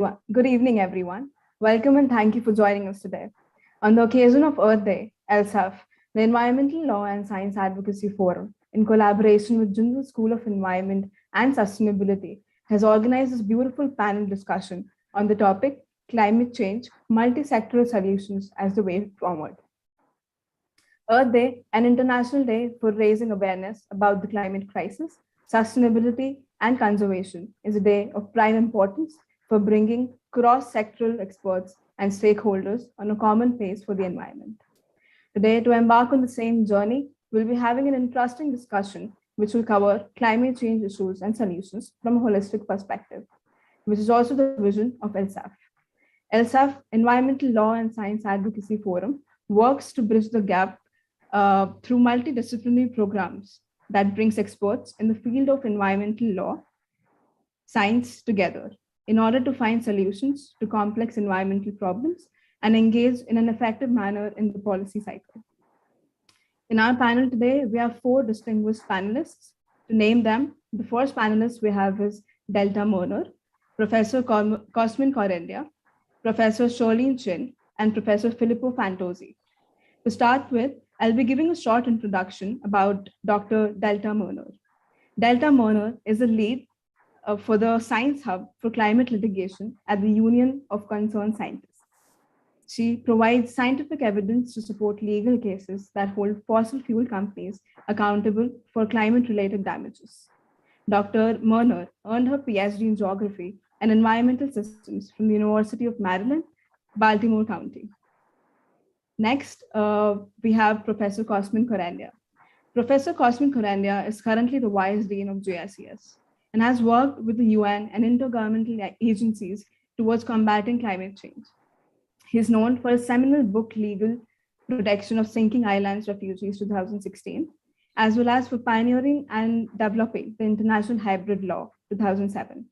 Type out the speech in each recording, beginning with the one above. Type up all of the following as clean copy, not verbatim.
Good evening, everyone. Welcome and thank you for joining us today. On the occasion of Earth Day, ELSAF, the Environmental Law and Science Advocacy Forum, in collaboration with Jindal School of Environment and Sustainability, has organized this beautiful panel discussion on the topic Climate Change, Multi-Sectoral Solutions as the Way Forward. Earth Day, an international day for raising awareness about the climate crisis, sustainability, and conservation, is a day of prime importance for bringing cross-sectoral experts and stakeholders on a common pace for the environment. Today, to embark on the same journey, we'll be having an interesting discussion which will cover climate change issues and solutions from a holistic perspective, which is also the vision of ELSAF. ELSAF, Environmental Law and Science Advocacy Forum, works to bridge the gap through multidisciplinary programs that brings experts in the field of environmental law, science together in order to find solutions to complex environmental problems and engage in an effective manner in the policy cycle. In our panel today, we have 4 distinguished panelists. To name them, the first panelist we have is Delta Murner, Professor Kosman Koranya, Professor Charlene Chin, and Professor Philippo Fantozzi. To start with, I'll be giving a short introduction about Dr. Delta Murner. Delta Murner is the lead for the Science Hub for Climate Litigation at the Union of Concerned Scientists. She provides scientific evidence to support legal cases that hold fossil fuel companies accountable for climate-related damages. Dr. Murner earned her PhD in Geography and Environmental Systems from the University of Maryland, Baltimore County. Next, we have Professor Kosman Koranya. Professor Kosman Koranya is currently the Vice Dean of JSCS and has worked with the UN and intergovernmental agencies towards combating climate change. He is known for his seminal book, Legal Protection of Sinking Islands Refugees 2016, as well as for pioneering and developing the International Hybrid Law 2007,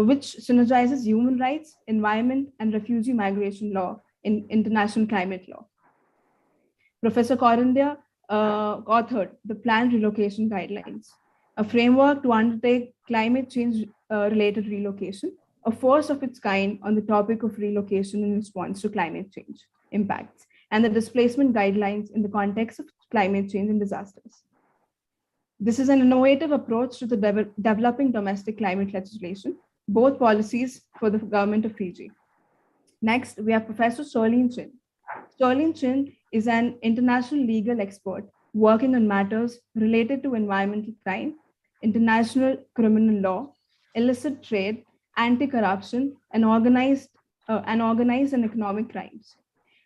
which synergizes human rights, environment, and refugee migration law in international climate law. Professor Koranya authored the Planned Relocation Guidelines, a framework to undertake climate change related relocation, a first of its kind on the topic of relocation in response to climate change impacts, and the displacement guidelines in the context of climate change and disasters. This is an innovative approach to the developing domestic climate legislation, both policies for the government of Fiji. Next, we have Professor Charlene Chin. Charlene Chin is an international legal expert working on matters related to environmental crime, international criminal law, illicit trade, anti-corruption, and organized and economic crimes.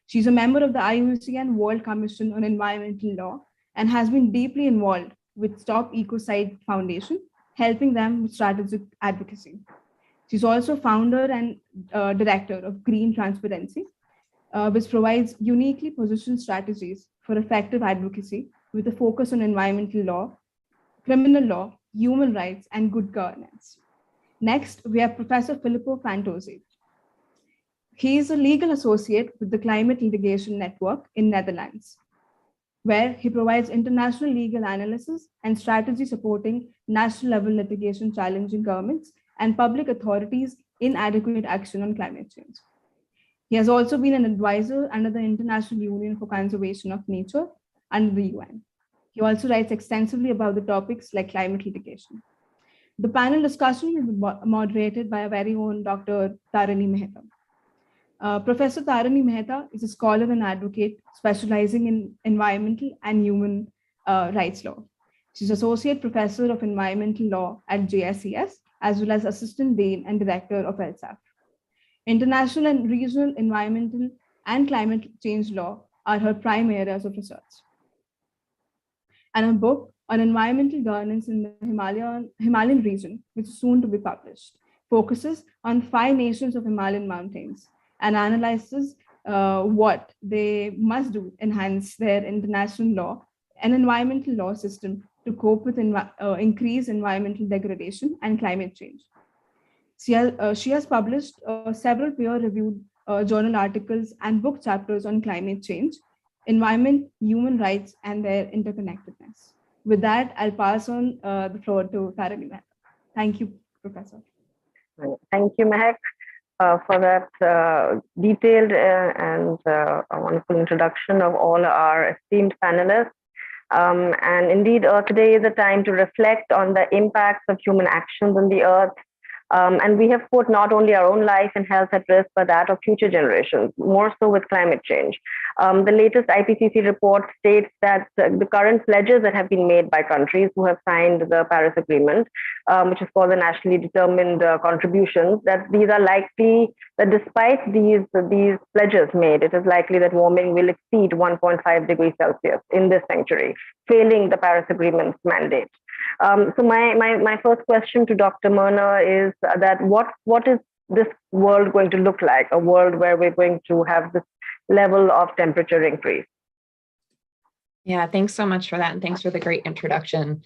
She's a member of the IUCN World Commission on Environmental Law and has been deeply involved with Stop Ecocide Foundation, helping them with strategic advocacy. She's also founder and director of Green Transparency, which provides uniquely positioned strategies for effective advocacy with a focus on environmental law, criminal law, human rights, and good governance. Next, we have Professor Philippo Fantozzi. He is a legal associate with the Climate Litigation Network in Netherlands, where he provides international legal analysis and strategy supporting national level litigation challenging governments and public authorities in adequate action on climate change. He has also been an advisor under the International Union for Conservation of Nature under the UN. He also writes extensively about the topics like climate litigation. The panel discussion will be moderated by our very own Dr. Tarani Mehta. Professor Tarani Mehta is a scholar and advocate specializing in environmental and human rights law. She's Associate Professor of Environmental Law at JSCS, as well as Assistant Dean and Director of ELSAF. International and regional environmental and climate change law are her prime areas of research. And a book on environmental governance in the Himalayan region, which is soon to be published, focuses on 5 nations of Himalayan mountains and analyzes what they must do enhance their international law and environmental law system to cope with increased environmental degradation and climate change. She has published several peer-reviewed journal articles and book chapters on climate change, environment, human rights, and their interconnectedness. With that, I'll pass on the floor to Tarani Mehta. Thank you, Professor. Thank you, Mehak, for that detailed and a wonderful introduction of all our esteemed panelists. And indeed, Earth Day is a time to reflect on the impacts of human actions on the Earth. And we have put not only our own life and health at risk, but that of future generations, more so with climate change. The latest IPCC report states that the current pledges that have been made by countries who have signed the Paris Agreement, which is called the nationally determined contributions, that these are likely, that despite these pledges made, it is likely that warming will exceed 1.5 degrees Celsius in this century, failing the Paris Agreement's mandate. So my first question to Dr. Myrna is that what is this world going to look like? A world where we're going to have this level of temperature increase? Yeah, thanks so much for that. And thanks for the great introduction.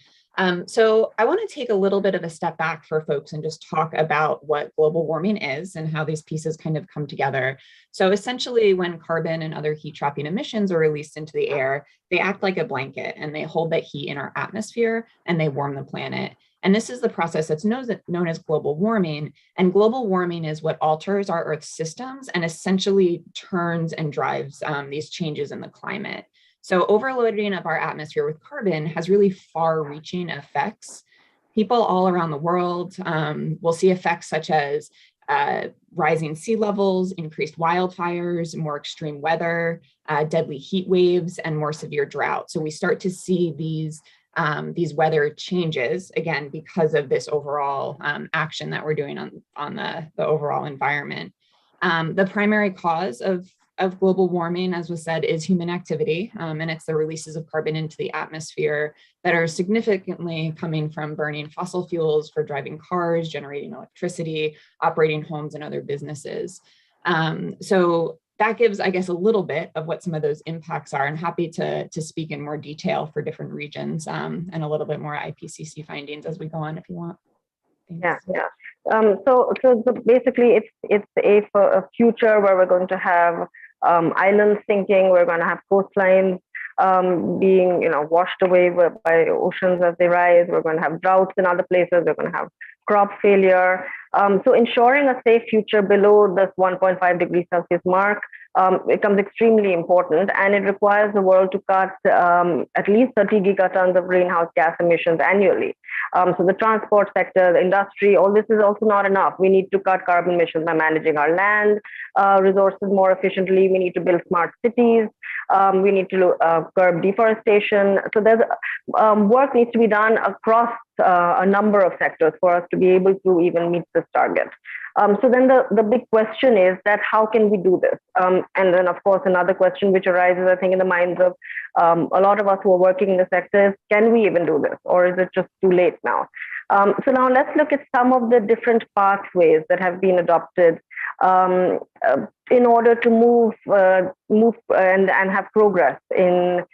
So I want to take a little bit of a step back for folks and just talk about what global warming is and how these pieces kind of come together. So essentially, when carbon and other heat trapping emissions are released into the air, they act like a blanket and they hold that heat in our atmosphere and they warm the planet. And this is the process that's known as global warming. And global warming is what alters our Earth's systems and essentially turns and drives these changes in the climate. So overloading of our atmosphere with carbon has really far-reaching effects. People all around the world will see effects such as rising sea levels, increased wildfires, more extreme weather, deadly heat waves, and more severe drought. So we start to see these weather changes, again, because of this overall action that we're doing on the overall environment. The primary cause of global warming, as was said, is human activity, and it's the releases of carbon into the atmosphere that are significantly coming from burning fossil fuels for driving cars, generating electricity, operating homes and other businesses. So that gives, I guess, a little bit of what some of those impacts are. I'm happy to speak in more detail for different regions and a little bit more IPCC findings as we go on if you want. Thanks. Yeah. So basically, it's a future where we're going to have islands sinking. We're going to have coastlines being, washed away by oceans as they rise. We're going to have droughts in other places. We're going to have crop failure. So ensuring a safe future below this 1.5 degrees Celsius mark becomes extremely important, and it requires the world to cut at least 30 gigatons of greenhouse gas emissions annually. So the transport sector, the industry, all this is also not enough. We need to cut carbon emissions by managing our land resources more efficiently. We need to build smart cities. We need to curb deforestation. So there's work needs to be done across a number of sectors for us to be able to even meet this target. So then the big question is that how can we do this? And then, of course, another question which arises, I think, in the minds of a lot of us who are working in the sector is, can we even do this? Or is it just too late now? So now let's look at some of the different pathways that have been adopted in order to move and have progress in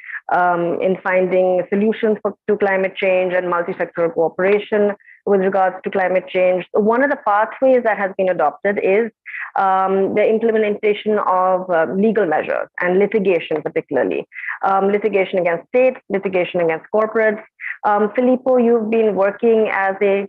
finding solutions to climate change and multi-sectoral cooperation with regards to climate change. One of the pathways that has been adopted is the implementation of legal measures and litigation, particularly litigation against states, litigation against corporates. Philippo, you've been working as a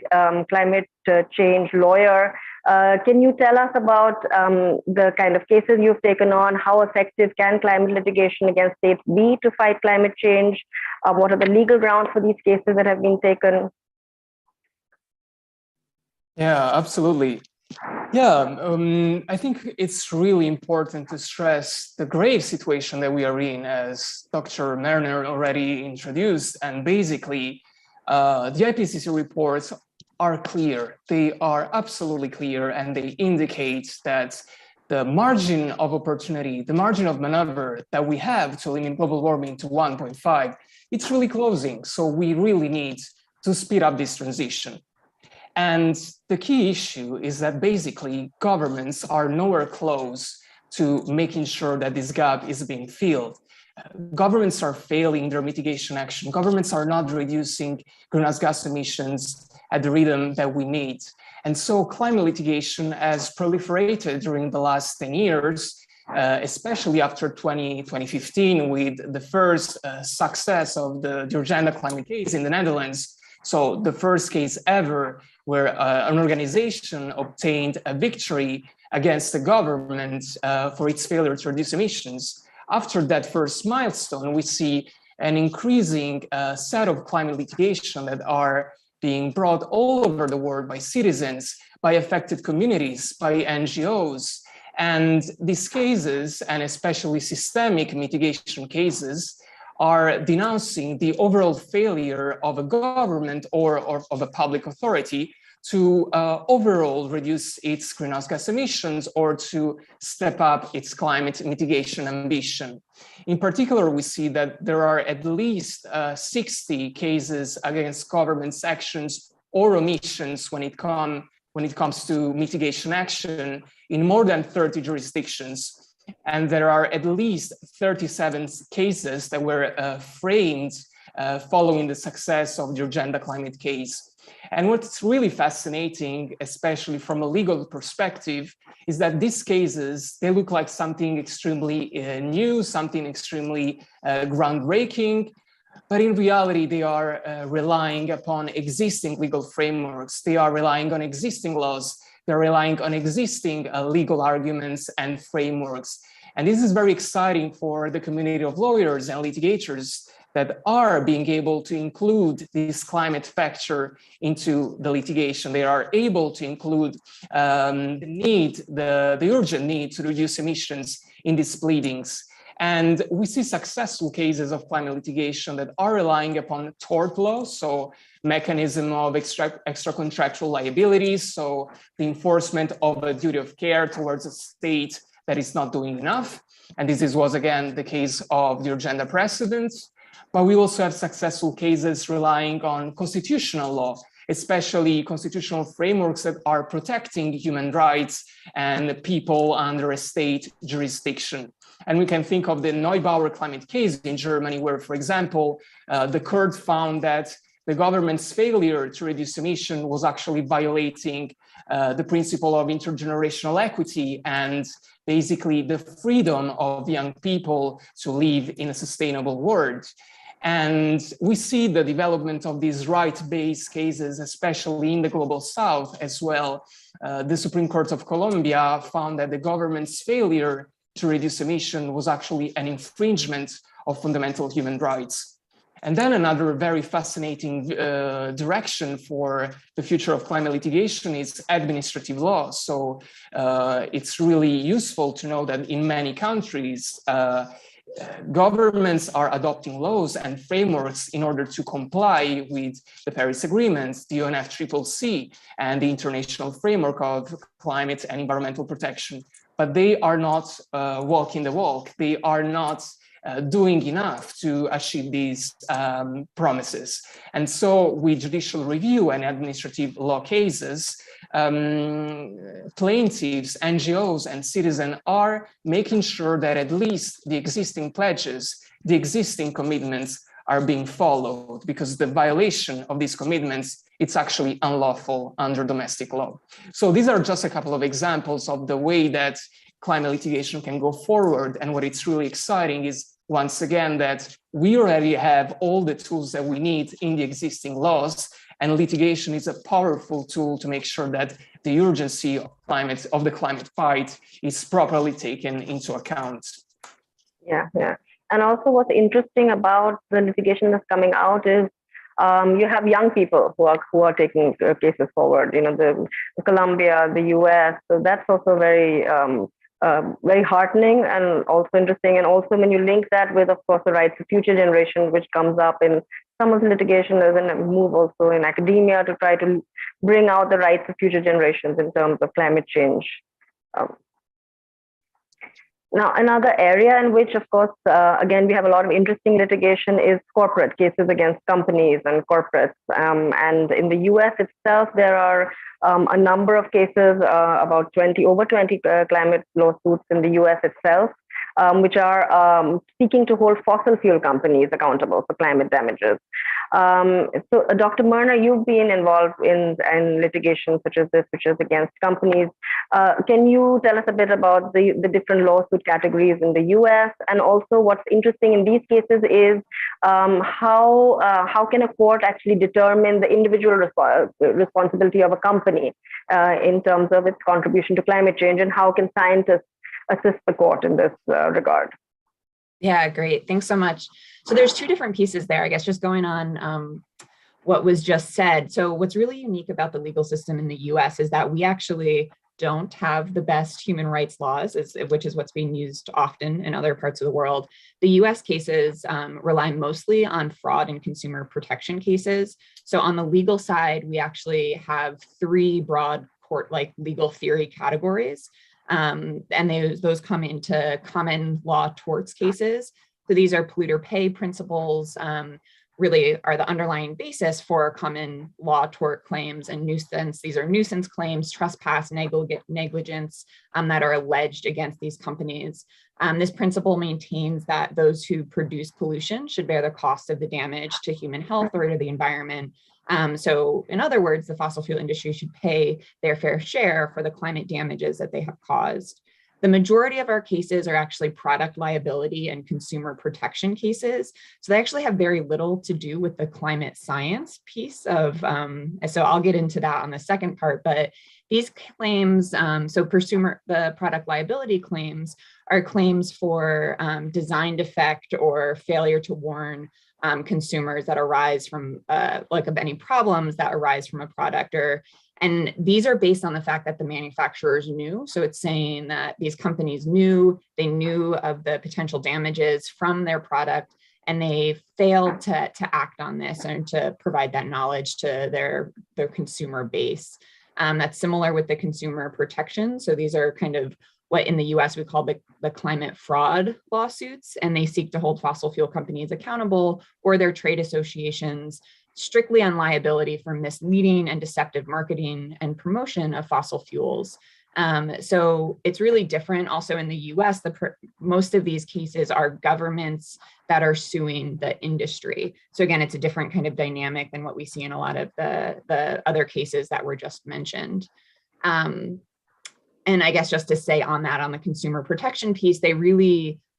climate change lawyer. Can you tell us about the kind of cases you've taken on? How effective can climate litigation against states be to fight climate change? What are the legal grounds for these cases that have been taken? Yeah, absolutely. Yeah, I think it's really important to stress the grave situation that we are in, as Dr. Mariner already introduced. And basically, the IPCC reports are clear. They are absolutely clear, and they indicate that the margin of opportunity, the margin of maneuver that we have to limit global warming to 1.5, it's really closing. So we really need to speed up this transition. And the key issue is that basically governments are nowhere close to making sure that this gap is being filled. Governments are failing their mitigation action. Governments are not reducing greenhouse gas emissions at the rhythm that we need. And so climate litigation has proliferated during the last 10 years, especially after 2015 with the first success of the Urgenda climate case in the Netherlands. So the first case ever where an organization obtained a victory against the government for its failure to reduce emissions. After that first milestone, we see an increasing set of climate litigation that are being brought all over the world by citizens, by affected communities, by NGOs. And these cases, and especially systemic mitigation cases, are denouncing the overall failure of a government or of a public authority to overall reduce its greenhouse gas emissions or to step up its climate mitigation ambition. In particular, we see that there are at least 60 cases against government's actions or omissions when it comes to mitigation action in more than 30 jurisdictions. And there are at least 37 cases that were framed following the success of the Urgenda climate case. And what's really fascinating, especially from a legal perspective, is that these cases, they look like something extremely new, something extremely groundbreaking, but in reality, they are relying upon existing legal frameworks. They are relying on existing laws. They're relying on existing legal arguments and frameworks. And this is very exciting for the community of lawyers and litigators that are being able to include this climate factor into the litigation. They are able to include the urgent need to reduce emissions in these pleadings. And we see successful cases of climate litigation that are relying upon tort law, so mechanism of extra contractual liabilities, so the enforcement of a duty of care towards a state that is not doing enough. And this was, again, the case of the Urgenda precedent. But we also have successful cases relying on constitutional law, especially constitutional frameworks that are protecting human rights and people under a state jurisdiction. And we can think of the Neubauer climate case in Germany, where, for example, the court found that the government's failure to reduce emission was actually violating the principle of intergenerational equity and basically the freedom of young people to live in a sustainable world. And we see the development of these right-based cases, especially in the Global South as well. The Supreme Court of Colombia found that the government's failure to reduce emission was actually an infringement of fundamental human rights. And then another very fascinating direction for the future of climate litigation is administrative law. So it's really useful to know that in many countries, governments are adopting laws and frameworks in order to comply with the Paris Agreement, the UNFCCC, and the International Framework of Climate and Environmental Protection. But they are not walking the walk. They are not doing enough to achieve these promises. And so with judicial review and administrative law cases, plaintiffs, NGOs, and citizens are making sure that at least the existing pledges, the existing commitments are being followed, because the violation of these commitments, it's actually unlawful under domestic law. So these are just a couple of examples of the way that climate litigation can go forward. And what it's really exciting is, once again, that we already have all the tools that we need in the existing laws, and litigation is a powerful tool to make sure that the urgency of the climate fight is properly taken into account. Yeah. And also what's interesting about the litigation that's coming out is you have young people who are taking cases forward, the Colombia, the US. So that's also very heartening and also interesting. And also when you link that with, of course, the rights of future generation, which comes up in some of the litigation, there's a move also in academia to try to bring out the rights of future generations in terms of climate change. Now, another area in which, of course, again, we have a lot of interesting litigation is corporate cases against companies and corporates. And in the US itself, there are a number of cases, over 20 climate lawsuits in the US itself. which are seeking to hold fossil fuel companies accountable for climate damages. So, Dr. Myrna, you've been involved in litigation such as this, which is against companies. Can you tell us a bit about the different lawsuit categories in the US? And also what's interesting in these cases is how can a court actually determine the individual responsibility of a company in terms of its contribution to climate change, and how can scientists assist the court in this regard? Yeah, great. Thanks so much. So there's two different pieces there, I guess, just going on what was just said. So what's really unique about the legal system in the US is that we actually don't have the best human rights laws, which is what's being used often in other parts of the world. The US cases rely mostly on fraud and consumer protection cases. So on the legal side, we actually have three broad court-like legal theory categories. And those come into common law torts cases. So these are polluter pay principles, really are the underlying basis for common law tort claims and nuisance. These are nuisance claims, trespass, negligence that are alleged against these companies. This principle maintains that those who produce pollution should bear the cost of the damage to human health or to the environment. So in other words, the fossil fuel industry should pay their fair share for the climate damages that they have caused. The majority of our cases are actually product liability and consumer protection cases. So they actually have very little to do with the climate science piece of, so I'll get into that on the second part, but these claims, the product liability claims are claims for design defect or failure to warn consumers that arise from of any problems that arise from a product, and these are based on the fact that the manufacturers knew. So it's saying that these companies knew of the potential damages from their product, and they failed to act on this and to provide that knowledge to their consumer base. That's similar with the consumer protection. So these are kind of what in the US we call the climate fraud lawsuits, and they seek to hold fossil fuel companies accountable or their trade associations strictly on liability for misleading and deceptive marketing and promotion of fossil fuels. So it's really different. Also in the US, most of these cases are governments that are suing the industry. So again, it's a different kind of dynamic than what we see in a lot of the other cases that were just mentioned. And I guess just to say on the consumer protection piece,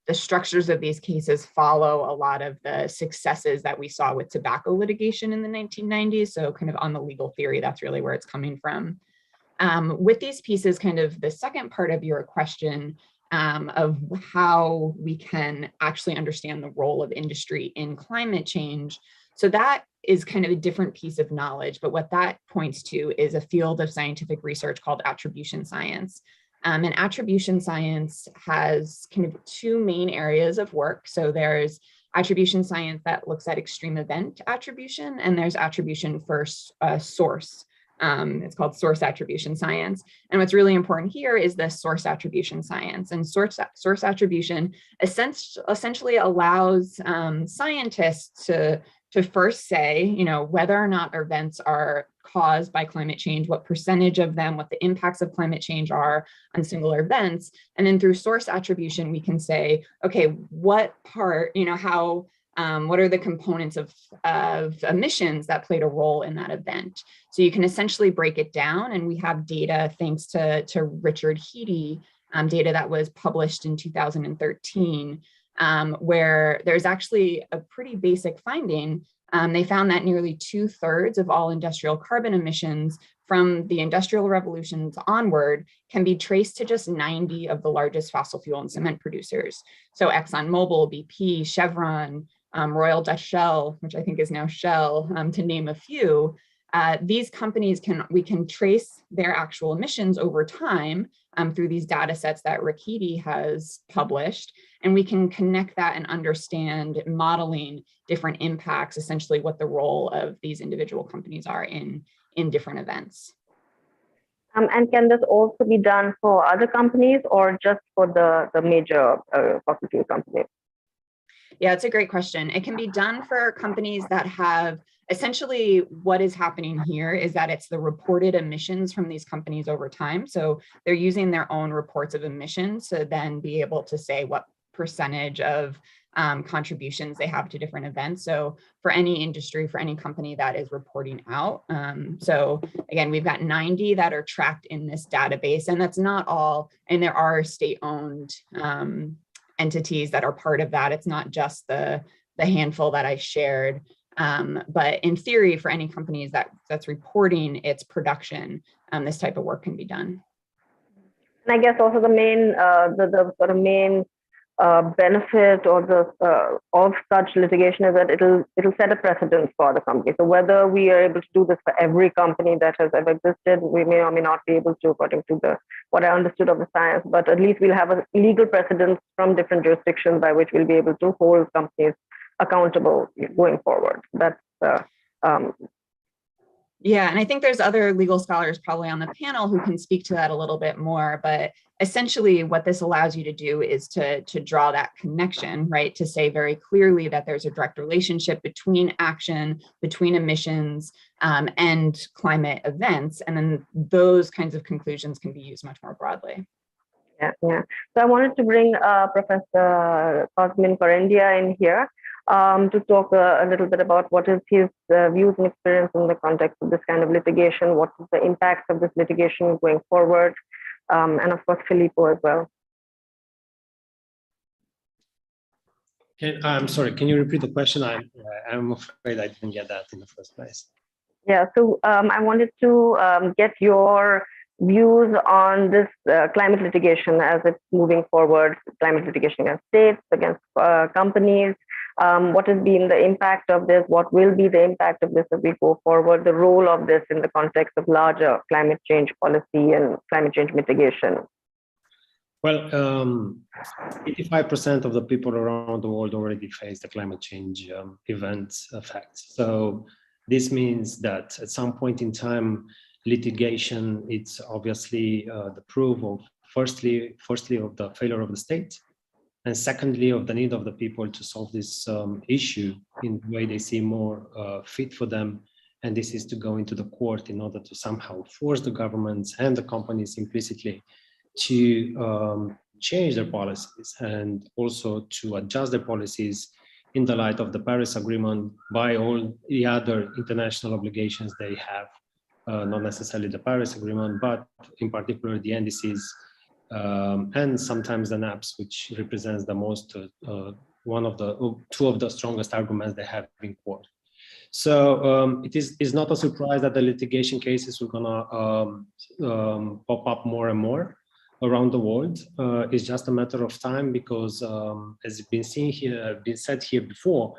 the structures of these cases follow a lot of the successes that we saw with tobacco litigation in the 1990s. So kind of on the legal theory, that's really where it's coming from. With these pieces, kind of the second part of your question of how we can actually understand the role of industry in climate change. So that is kind of a different piece of knowledge, but what that points to is a field of scientific research called attribution science. And attribution science has kind of two main areas of work. So there's attribution science that looks at extreme event attribution, and there's attribution for source. It's called source attribution science. And what's really important here is the source attribution science. And source attribution essentially allows scientists to first say, whether or not events are caused by climate change, what percentage of them, what the impacts of climate change are on singular events. And then through source attribution, we can say, okay, what part, what are the components of emissions that played a role in that event? So you can essentially break it down, and we have data thanks to Richard Heady, data that was published in 2013, where there's actually a pretty basic finding. They found that nearly 2/3 of all industrial carbon emissions from the Industrial Revolutions onward can be traced to just 90 of the largest fossil fuel and cement producers. So ExxonMobil, BP, Chevron, Royal Dutch Shell, which I think is now Shell, to name a few. These companies we can trace their actual emissions over time through these data sets that Rick Heady has published, and we can connect that and understand modeling different impacts, essentially what the role of these individual companies are in different events. And can this also be done for other companies or just for the major fossil fuel companies? Yeah, it's a great question. It can be done for companies that have essentially what is happening here is that it's the reported emissions from these companies over time. So they're using their own reports of emissions to then be able to say what percentage of contributions they have to different events. So for any industry, for any company that is reporting out. So again, we've got 90 that are tracked in this database, and that's not all, and there are state-owned entities that are part of that. It's not just the handful that I shared. But in theory, for any companies that's reporting its production, this type of work can be done. And I guess also the main, the sort of main benefit or the of such litigation is that it'll set a precedent for the company. So whether we are able to do this for every company that has ever existed, we may or may not be able to, according to what I understood of the science. But at least we'll have a legal precedent from different jurisdictions by which we'll be able to hold companies accountable going forward. That's yeah, and I think there's other legal scholars probably on the panel who can speak to that a little bit more, but essentially what this allows you to do is to draw that connection, right? To say very clearly that there's a direct relationship between action, between emissions, and climate events, and then those kinds of conclusions can be used much more broadly. Yeah. So I wanted to bring Professor Kosman Koranya in here. To talk a little bit about what is his views and experience in the context of this kind of litigation, what is the impact of this litigation going forward, and of course, Philippo as well. I'm sorry, can you repeat the question? I'm afraid I didn't get that in the first place. Yeah, so I wanted to get your views on this climate litigation as it's moving forward, climate litigation against states, against companies. What has been the impact of this? What will be the impact of this as we go forward? The role of this in the context of larger climate change policy and climate change mitigation? Well, 85% of the people around the world already face the climate change events effects. So this means that at some point in time, litigation, it's obviously the proof of firstly of the failure of the state, and secondly of the need of the people to solve this issue in the way they see more fit for them. And this is to go into the court in order to somehow force the governments and the companies implicitly to change their policies and also to adjust their policies in the light of the Paris Agreement by all the other international obligations they have. Not necessarily the Paris Agreement, but in particular the NDCs and sometimes the NAPs, which represents the most, two of the strongest arguments they have in court. So it is not a surprise that the litigation cases are gonna pop up more and more around the world. It's just a matter of time because, as been said here before,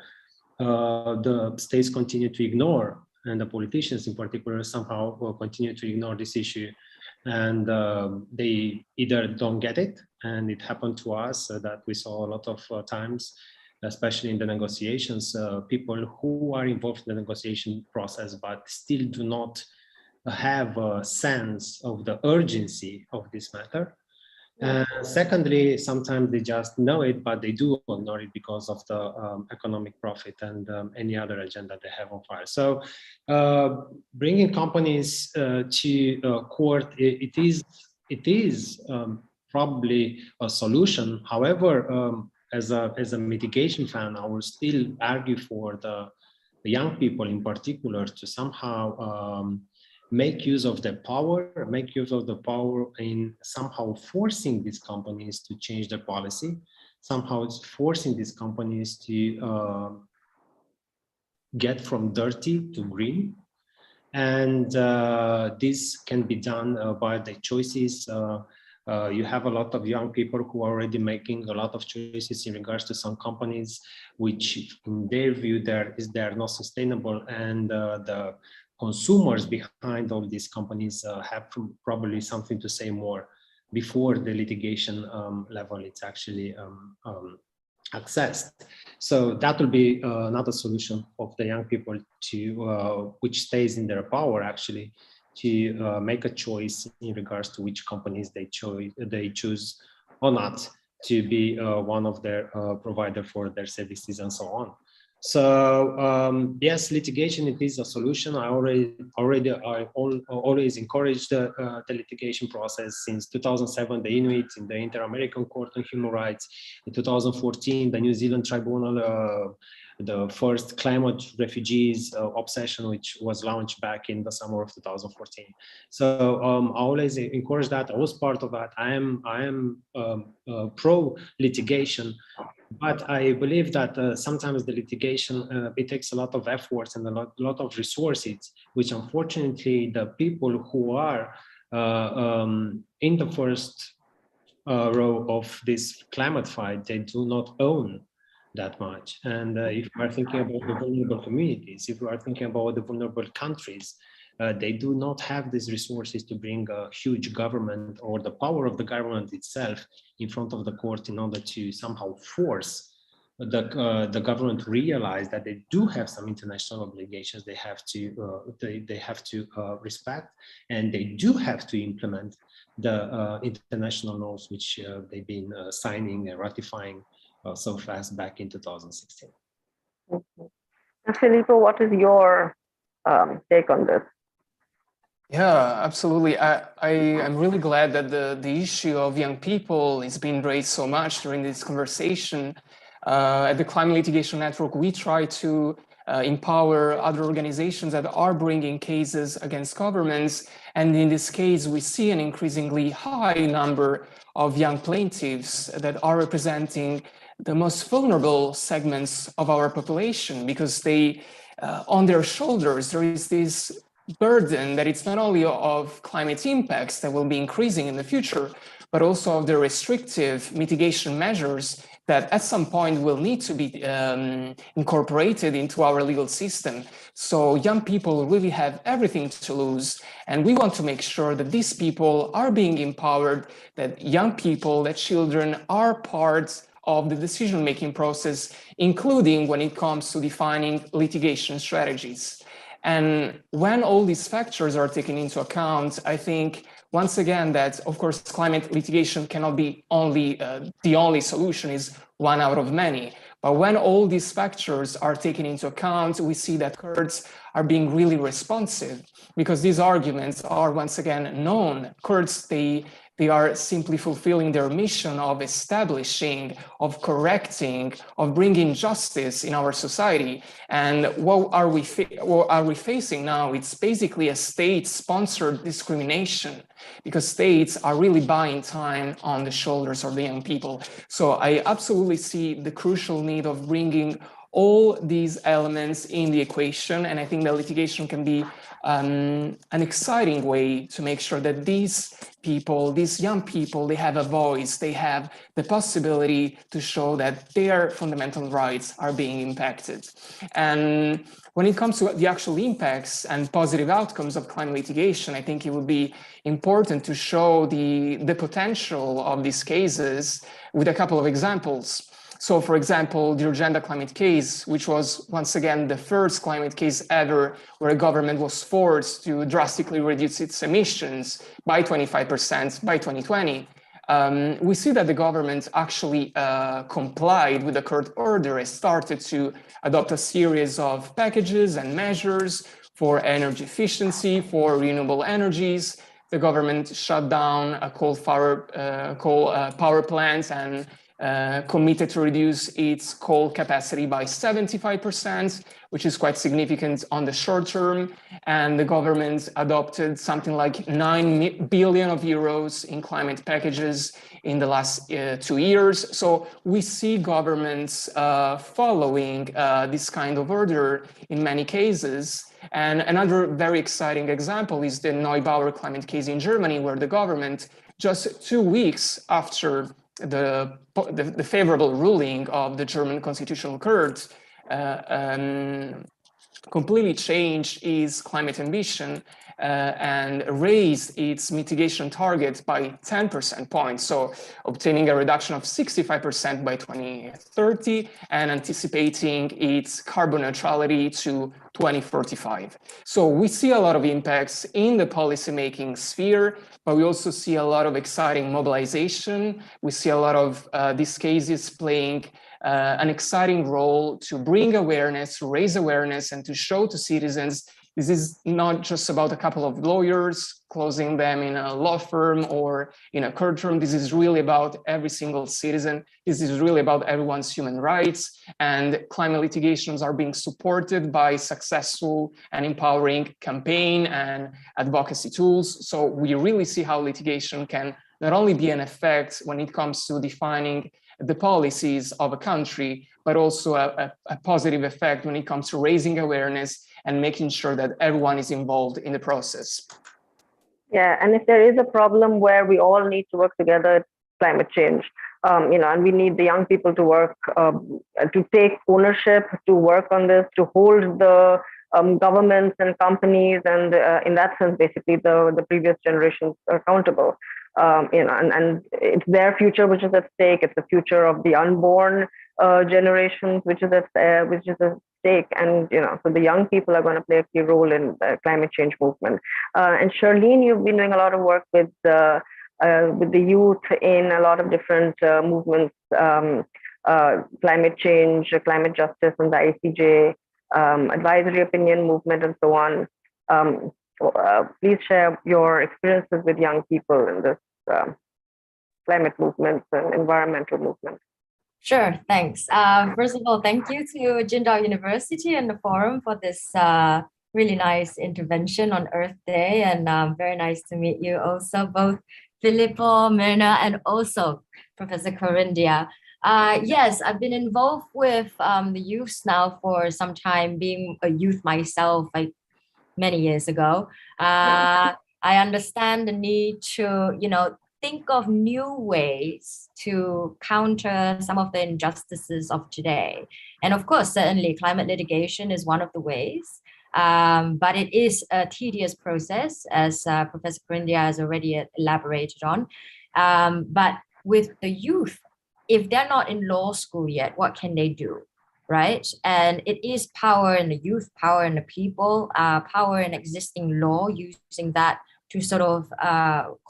the states continue to ignore, and the politicians in particular somehow will continue to ignore this issue, and they either don't get it, and it happened to us that we saw a lot of times, especially in the negotiations, people who are involved in the negotiation process but still do not have a sense of the urgency of this matter. Secondly, sometimes they just know it, but they do ignore it because of the economic profit and any other agenda they have on file. So bringing companies to court, it is probably a solution. However, as a mitigation fan, I will still argue for the young people in particular to somehow make use of their power, in somehow forcing these companies to change their policy, somehow it's forcing these companies to get from dirty to green. And this can be done by their choices. You have a lot of young people who are already making a lot of choices in regards to some companies, which in their view, they're not sustainable, and the consumers behind all these companies have probably something to say more before the litigation level it's actually accessed. So that will be another solution of the young people to which stays in their power actually to make a choice in regards to which companies they choose or not to be one of their provider for their services and so on. So yes, litigation, it is a solution. I always encourage the litigation process. Since 2007, the Inuit in the Inter-American Court on Human Rights. In 2014, the New Zealand Tribunal, the first climate refugees obsession, which was launched back in the summer of 2014. So I always encourage that. I was part of that. I am pro litigation. But I believe that sometimes the litigation, it takes a lot of efforts and a lot of resources, which unfortunately the people who are in the first row of this climate fight, they do not own that much. And if we are thinking about the vulnerable communities, if we are thinking about the vulnerable countries, they do not have these resources to bring a huge government or the power of the government itself in front of the court in order to somehow force the government to realize that they do have some international obligations they have to respect, and they do have to implement the international laws which they've been signing and ratifying so fast back in 2016. Filippo, what is your take on this? Yeah, absolutely. I'm really glad that the issue of young people is being raised so much during this conversation. At the Climate Litigation Network, we try to empower other organizations that are bringing cases against governments. And in this case, we see an increasingly high number of young plaintiffs that are representing the most vulnerable segments of our population, because they, on their shoulders, there is this burden that it's not only of climate impacts that will be increasing in the future, but also of the restrictive mitigation measures that at some point will need to be incorporated into our legal system. So young people really have everything to lose. And we want to make sure that these people are being empowered, that young people, that children are part of the decision-making process, including when it comes to defining litigation strategies. And when all these factors are taken into account, I think once again that, of course, climate litigation cannot be only the only solution, is one out of many. But when all these factors are taken into account, we see that courts are being really responsive, because these arguments are once again known. Courts, they are simply fulfilling their mission of establishing, of correcting, of bringing justice in our society. And what are we facing now? It's basically a state-sponsored discrimination, because states are really buying time on the shoulders of the young people. So I absolutely see the crucial need of bringing all these elements in the equation. And I think that litigation can be an exciting way to make sure that these people, these young people, they have a voice, they have the possibility to show that their fundamental rights are being impacted. And when it comes to the actual impacts and positive outcomes of climate litigation, I think it would be important to show the potential of these cases with a couple of examples. So, for example, the Urgenda climate case, which was once again the first climate case ever where a government was forced to drastically reduce its emissions by 25% by 2020. We see that the government actually complied with the court order and started to adopt a series of packages and measures for energy efficiency, for renewable energies. The government shut down a coal power plants and committed to reduce its coal capacity by 75%, which is quite significant on the short term. And the government adopted something like 9 billion euros in climate packages in the last 2 years. So we see governments following this kind of order in many cases. And another very exciting example is the Neubauer climate case in Germany, where the government, just 2 weeks after the favorable ruling of the German Constitutional Court, completely changed its climate ambition and raised its mitigation target by 10% points. So obtaining a reduction of 65% by 2030 and anticipating its carbon neutrality to 2045. So we see a lot of impacts in the policymaking sphere, but we also see a lot of exciting mobilization. We see a lot of these cases playing an exciting role to bring awareness, to raise awareness, and to show to citizens this is not just about a couple of lawyers closing them in a law firm or in a courtroom. This is really about every single citizen. This is really about everyone's human rights. And climate litigations are being supported by successful and empowering campaign and advocacy tools. So we really see how litigation can not only be an effect when it comes to defining the policies of a country, but also a positive effect when it comes to raising awareness and making sure that everyone is involved in the process. Yeah, and if there is a problem where we all need to work together, it's climate change. And we need the young people to work, to take ownership, to work on this, to hold the governments and companies, and in that sense, basically the previous generations accountable. And it's their future which is at stake. It's the future of the unborn generations which is at stake. And so the young people are going to play a key role in the climate change movement. And Charlene, you've been doing a lot of work with the youth in a lot of different movements, climate change, climate justice, and the ICJ advisory opinion movement, and so on. Please share your experiences with young people in this climate movement and environmental movement. Sure, thanks. First of all, thank you to Jindal University and the forum for this really nice intervention on Earth Day, and very nice to meet you also, both Philippo, Myrna, and also Professor Koranya. Yes, I've been involved with the youth now for some time, being a youth myself, like many years ago. I understand the need to, think of new ways to counter some of the injustices of today. And of course, certainly climate litigation is one of the ways, but it is a tedious process, as Professor Koranya has already elaborated on. But with the youth, if they're not in law school yet, what can they do? Right? And it is power in the youth, power in the people, power in existing law, using that to sort of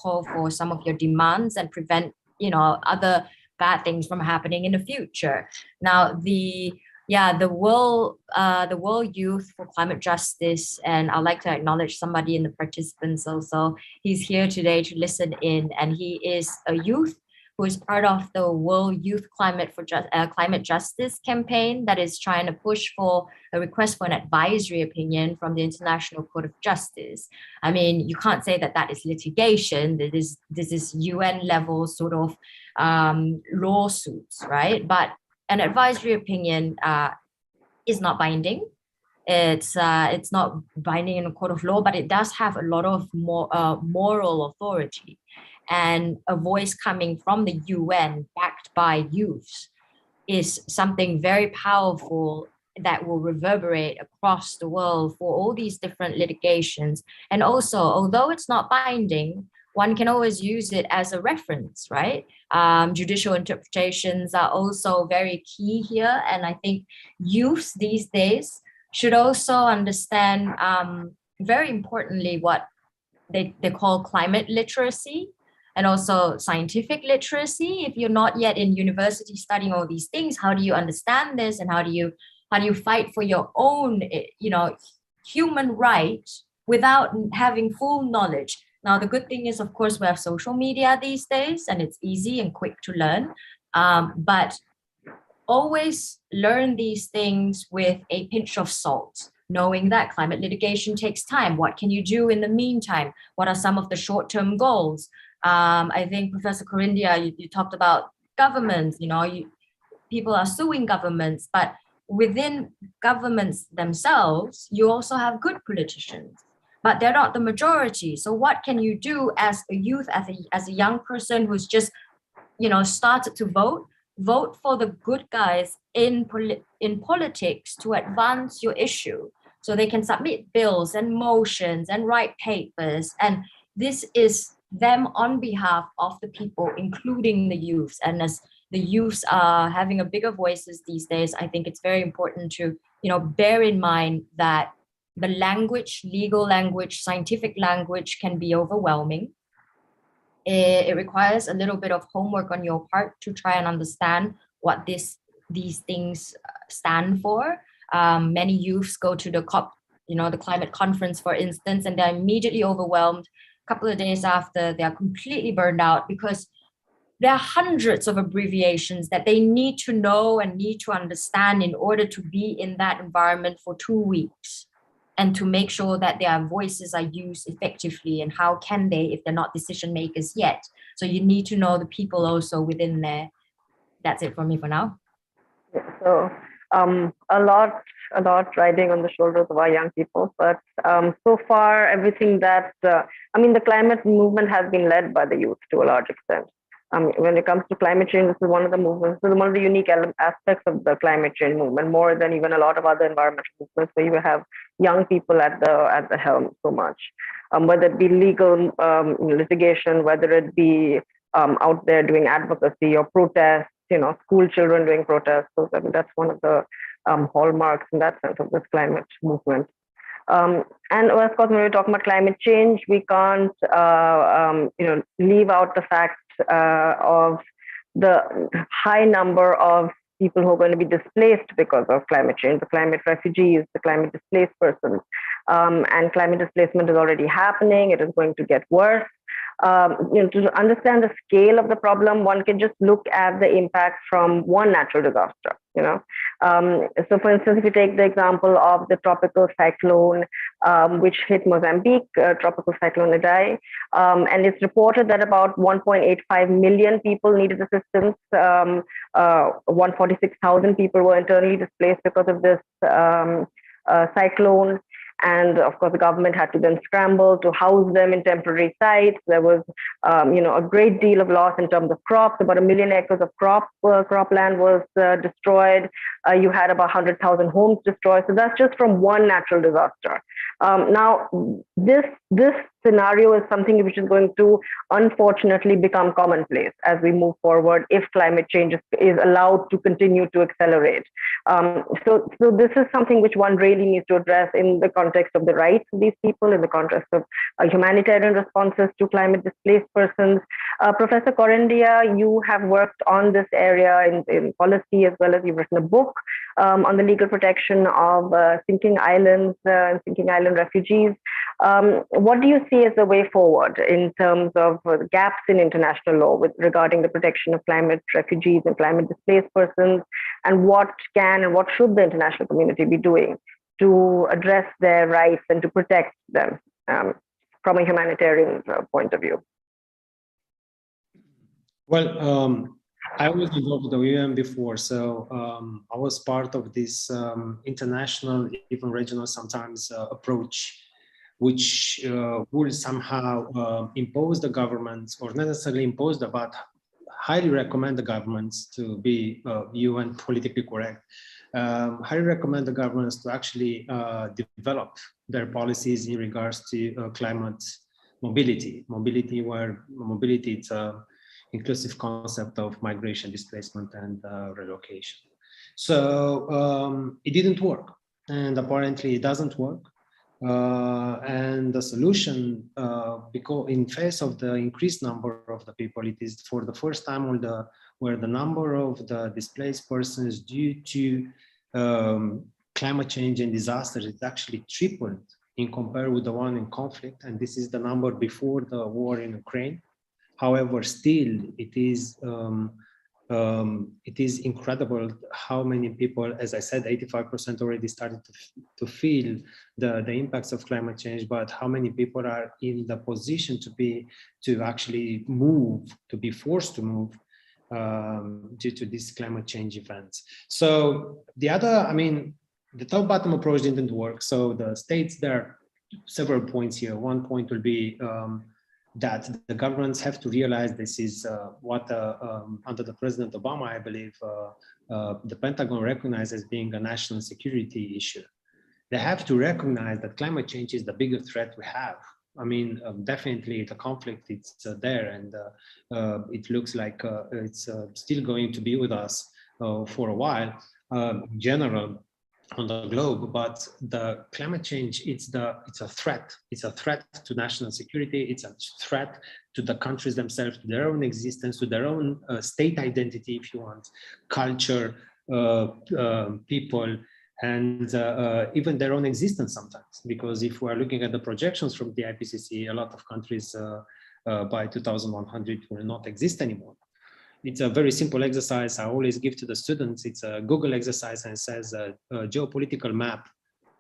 call for some of your demands and prevent, other bad things from happening in the future. Now, the World Youth for Climate Justice, and I'd like to acknowledge somebody in the participants also. He's here today to listen in, and he is a youth who is part of the World Youth Climate Justice campaign that is trying to push for a request for an advisory opinion from the International Court of Justice. I mean, you can't say that that is litigation. This is UN level sort of lawsuits, right? But an advisory opinion is not binding. It's not binding in a court of law, but it does have a lot of moral authority. And a voice coming from the UN backed by youths is something very powerful that will reverberate across the world for all these different litigations. And also, although it's not binding, one can always use it as a reference, right? Judicial interpretations are also very key here. And I think youths these days should also understand, very importantly, what they call climate literacy, and also scientific literacy. If you're not yet in university studying all these things, how do you understand this, and how do you fight for your own, human rights without having full knowledge? Now, the good thing is, of course, we have social media these days, and it's easy and quick to learn. But always learn these things with a pinch of salt, knowing that climate litigation takes time. What can you do in the meantime? What are some of the short-term goals? I think Professor Koranya, you talked about governments, people are suing governments, but within governments themselves, you also have good politicians, but they're not the majority. So what can you do as a youth, as a young person who's just, started to vote for the good guys in politics to advance your issue. So they can submit bills and motions and write papers. And this is them on behalf of the people, including the youths. And as the youths are having a bigger voices these days, I think it's very important to, bear in mind that the language, legal language, scientific language can be overwhelming. It requires a little bit of homework on your part to try and understand what these things stand for. Many youths go to the COP, the climate conference, for instance, and they're immediately overwhelmed. A couple of days after, they are completely burned out because there are hundreds of abbreviations that they need to know and need to understand in order to be in that environment for 2 weeks and to make sure that their voices are used effectively. And how can they if they're not decision makers yet? So you need to know the people also within there. That's it for me for now. So a lot riding on the shoulders of our young people, but so far everything that the climate movement has been led by the youth to a large extent. When it comes to climate change, this is one of the movements, this is one of the unique aspects of the climate change movement, more than even a lot of other environmental movements, where you have young people at the helm so much. Whether it be legal litigation, whether it be out there doing advocacy or protests, school children doing protests. So that's one of the hallmarks in that sense of this climate movement. And of course, when we're talking about climate change, we can't, leave out the fact of the high number of people who are going to be displaced because of climate change, the climate refugees, the climate displaced persons. And climate displacement is already happening. It is going to get worse. To understand the scale of the problem, one can just look at the impact from one natural disaster. So for instance, if you take the example of the tropical cyclone which hit Mozambique, tropical cyclone Idai, and it's reported that about 1.85 million people needed assistance. 146,000 people were internally displaced because of this cyclone. And of course, the government had to then scramble to house them in temporary sites. There was, a great deal of loss in terms of crops. About 1 million acres of cropland was destroyed. You had about 100,000 homes destroyed. So that's just from one natural disaster. Now, this scenario is something which is going to unfortunately become commonplace as we move forward if climate change is allowed to continue to accelerate. So this is something which one really needs to address in the context of the rights of these people, in the context of humanitarian responses to climate displaced persons. Professor Koranya, you have worked on this area in policy, as well as you've written a book on the legal protection of sinking islands and sinking island refugees. What do you see as the way forward in terms of gaps in international law regarding the protection of climate refugees and climate displaced persons, and what can and what should the international community be doing to address their rights and to protect them from a humanitarian point of view? Well, I was involved with the UN before, so I was part of this international, even regional sometimes approach, which will somehow impose the governments, or not necessarily impose them, but highly recommend the governments to be UN politically correct. Highly recommend the governments to actually develop their policies in regards to climate mobility. Mobility it's a inclusive concept of migration, displacement, and relocation. So it didn't work, and apparently it doesn't work. And the solution, because in face of the increased number of the people, it is for the first time where the number of the displaced persons due to climate change and disasters is actually tripled in compared with the one in conflict. And this is the number before the war in Ukraine. However, still it is incredible how many people, as I said, 85% already started to feel the impacts of climate change, but how many people are in the position to actually move, to be forced to move due to these climate change events. So the top-bottom approach didn't work. So the states, there are several points here. One point will be that the governments have to realize this is what under the President Obama, I believe, the Pentagon recognized as being a national security issue. they have to recognize that climate change is the biggest threat we have. I mean, definitely the conflict, it's there, and it looks like it's still going to be with us for a while, in general, on the globe. But the climate change, it's a threat. It's a threat to national security. It's a threat to the countries themselves, to their own existence, to their own state identity, if you want, culture, people, and even their own existence sometimes. Because if we're looking at the projections from the IPCC, a lot of countries by 2100 will not exist anymore. It's a very simple exercise I always give to the students. It's a Google exercise, and it says a geopolitical map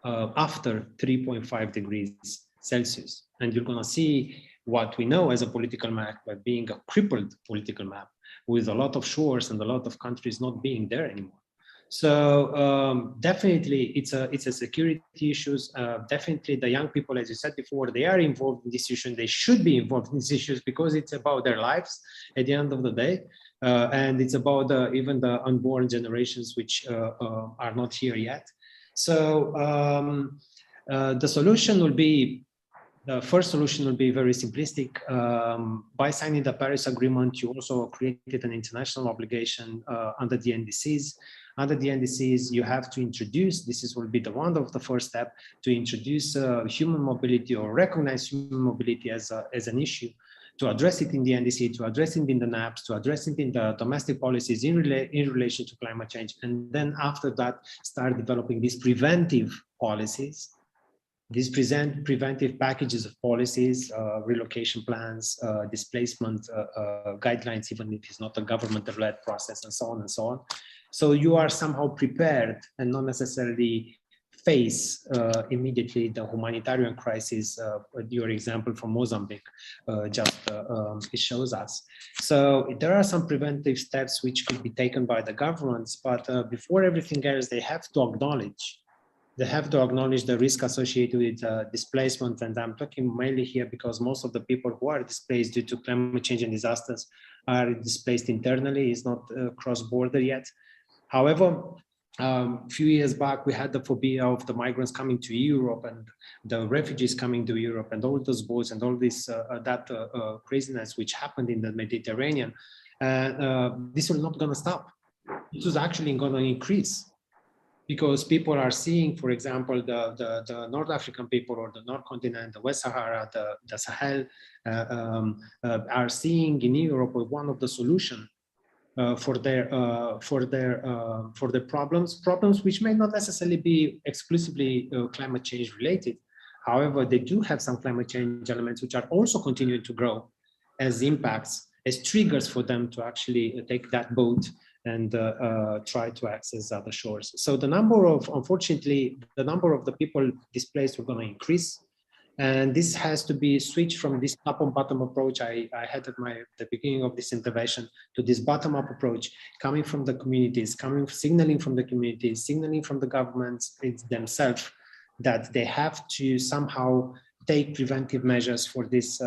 after 3.5 degrees Celsius. And you're gonna see what we know as a political map by being a crippled political map with a lot of shores and a lot of countries not being there anymore. So definitely it's a security issues. Definitely the young people, as you said before, they are involved in this issue, and they should be involved in these issues because it's about their lives at the end of the day. And it's about even the unborn generations, which are not here yet. So the solution will be, the first solution will be very simplistic. By signing the Paris Agreement, you also created an international obligation under the NDCs. Under the NDCs, you have to introduce, will be one of the first step, to introduce human mobility or recognize human mobility as an issue, to address it in the NDC, to address it in the NAPs, to address it in the domestic policies in relation to climate change. And then after that, start developing these preventive policies, these preventive packages of policies, relocation plans, displacement guidelines, even if it's not a government-led process, and so on and so on. So you are somehow prepared and not necessarily face immediately the humanitarian crisis. Your example from Mozambique it shows us. So there are some preventive steps which could be taken by the governments, but before everything else, they have to acknowledge the risk associated with displacement. And I'm talking mainly here because most of the people who are displaced due to climate change and disasters are displaced internally, it's not cross-border yet. However, a few years back, we had the phobia of the migrants coming to Europe and the refugees coming to Europe, and all those boats and all this craziness which happened in the Mediterranean. This is not going to stop. This is actually going to increase, because people are seeing, for example, the North African people, or the North Continent, the West Sahara, the Sahel, are seeing in Europe one of the solutions for their problems which may not necessarily be exclusively climate change related. However, they do have some climate change elements which are also continuing to grow as impacts, as triggers for them to actually take that boat and try to access other shores. So unfortunately, the number of the people displaced are going to increase. And this has to be switched from this top-on-bottom approach I had at the beginning of this intervention to this bottom-up approach, coming from the communities, signaling from the communities, signaling from the governments themselves that they have to somehow take preventive measures for this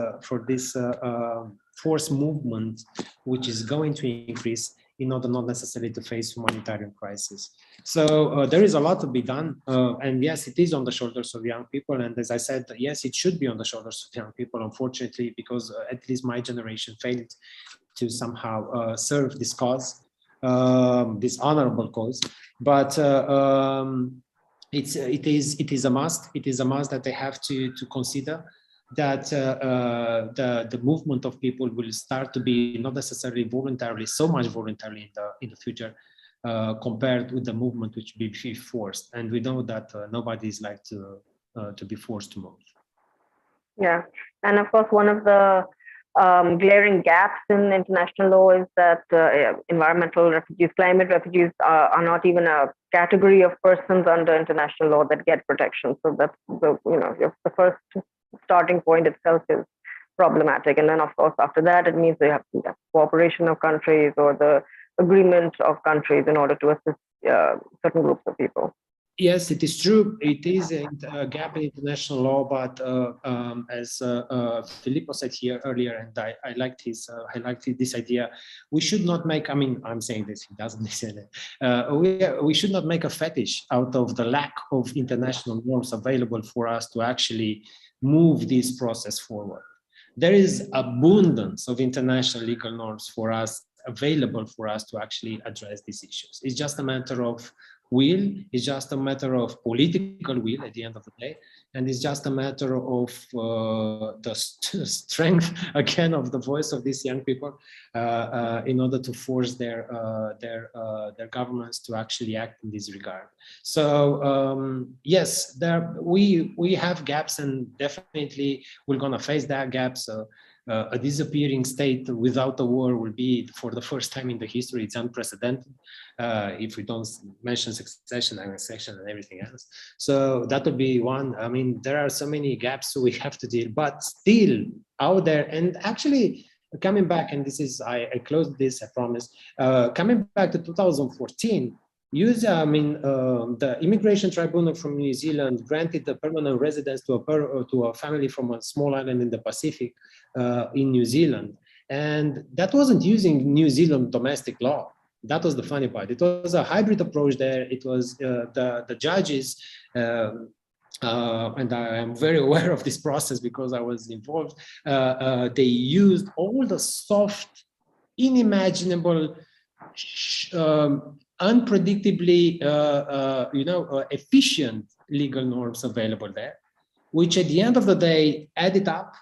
forced movement, which is going to increase, in order not necessarily to face humanitarian crisis. So there is a lot to be done. And yes, it is on the shoulders of young people. And as I said, yes, it should be on the shoulders of young people, unfortunately, because at least my generation failed to somehow serve this cause, this honorable cause. But it is a must. It is a must that they have to consider that the movement of people will start to be not necessarily voluntarily, so much voluntarily in the future, compared with the movement which will be forced. And we know that nobody is like to be forced to move. Yeah, and of course, one of the glaring gaps in international law is that environmental refugees, climate refugees are not even a category of persons under international law that get protection. So that's the first starting point itself is problematic. And then, of course, after that, it means they have to have cooperation of countries or the agreement of countries in order to assist certain groups of people. Yes, it is true. It is a gap in international law, but as Philippo said here earlier, and I liked this idea. We should not make. I mean, I'm saying this. He doesn't say it. We should not make a fetish out of the lack of international norms available for us to actually move this process forward. There is abundance of international legal norms for us available for us to actually address these issues. It's just a matter of will, it's just a matter of political will at the end of the day, and it's just a matter of the strength again of the voice of these young people in order to force their governments to actually act in this regard. So yes, we have gaps, and definitely we're going to face that gap. So a disappearing state without a war will be, for the first time in the history, it's unprecedented, if we don't mention succession, annexation, and everything else. So that would be one. I mean, there are so many gaps we have to deal, but still out there. And actually, coming back, and this is, I closed this, I promise, coming back to 2014, the Immigration Tribunal from New Zealand granted the permanent residence to a family from a small island in the Pacific in New Zealand. And that wasn't using New Zealand domestic law. That was the funny part. It was a hybrid approach there. It was the judges, and I am very aware of this process because I was involved. They used all the soft, unimaginable, unpredictably, efficient legal norms available there, which at the end of the day added up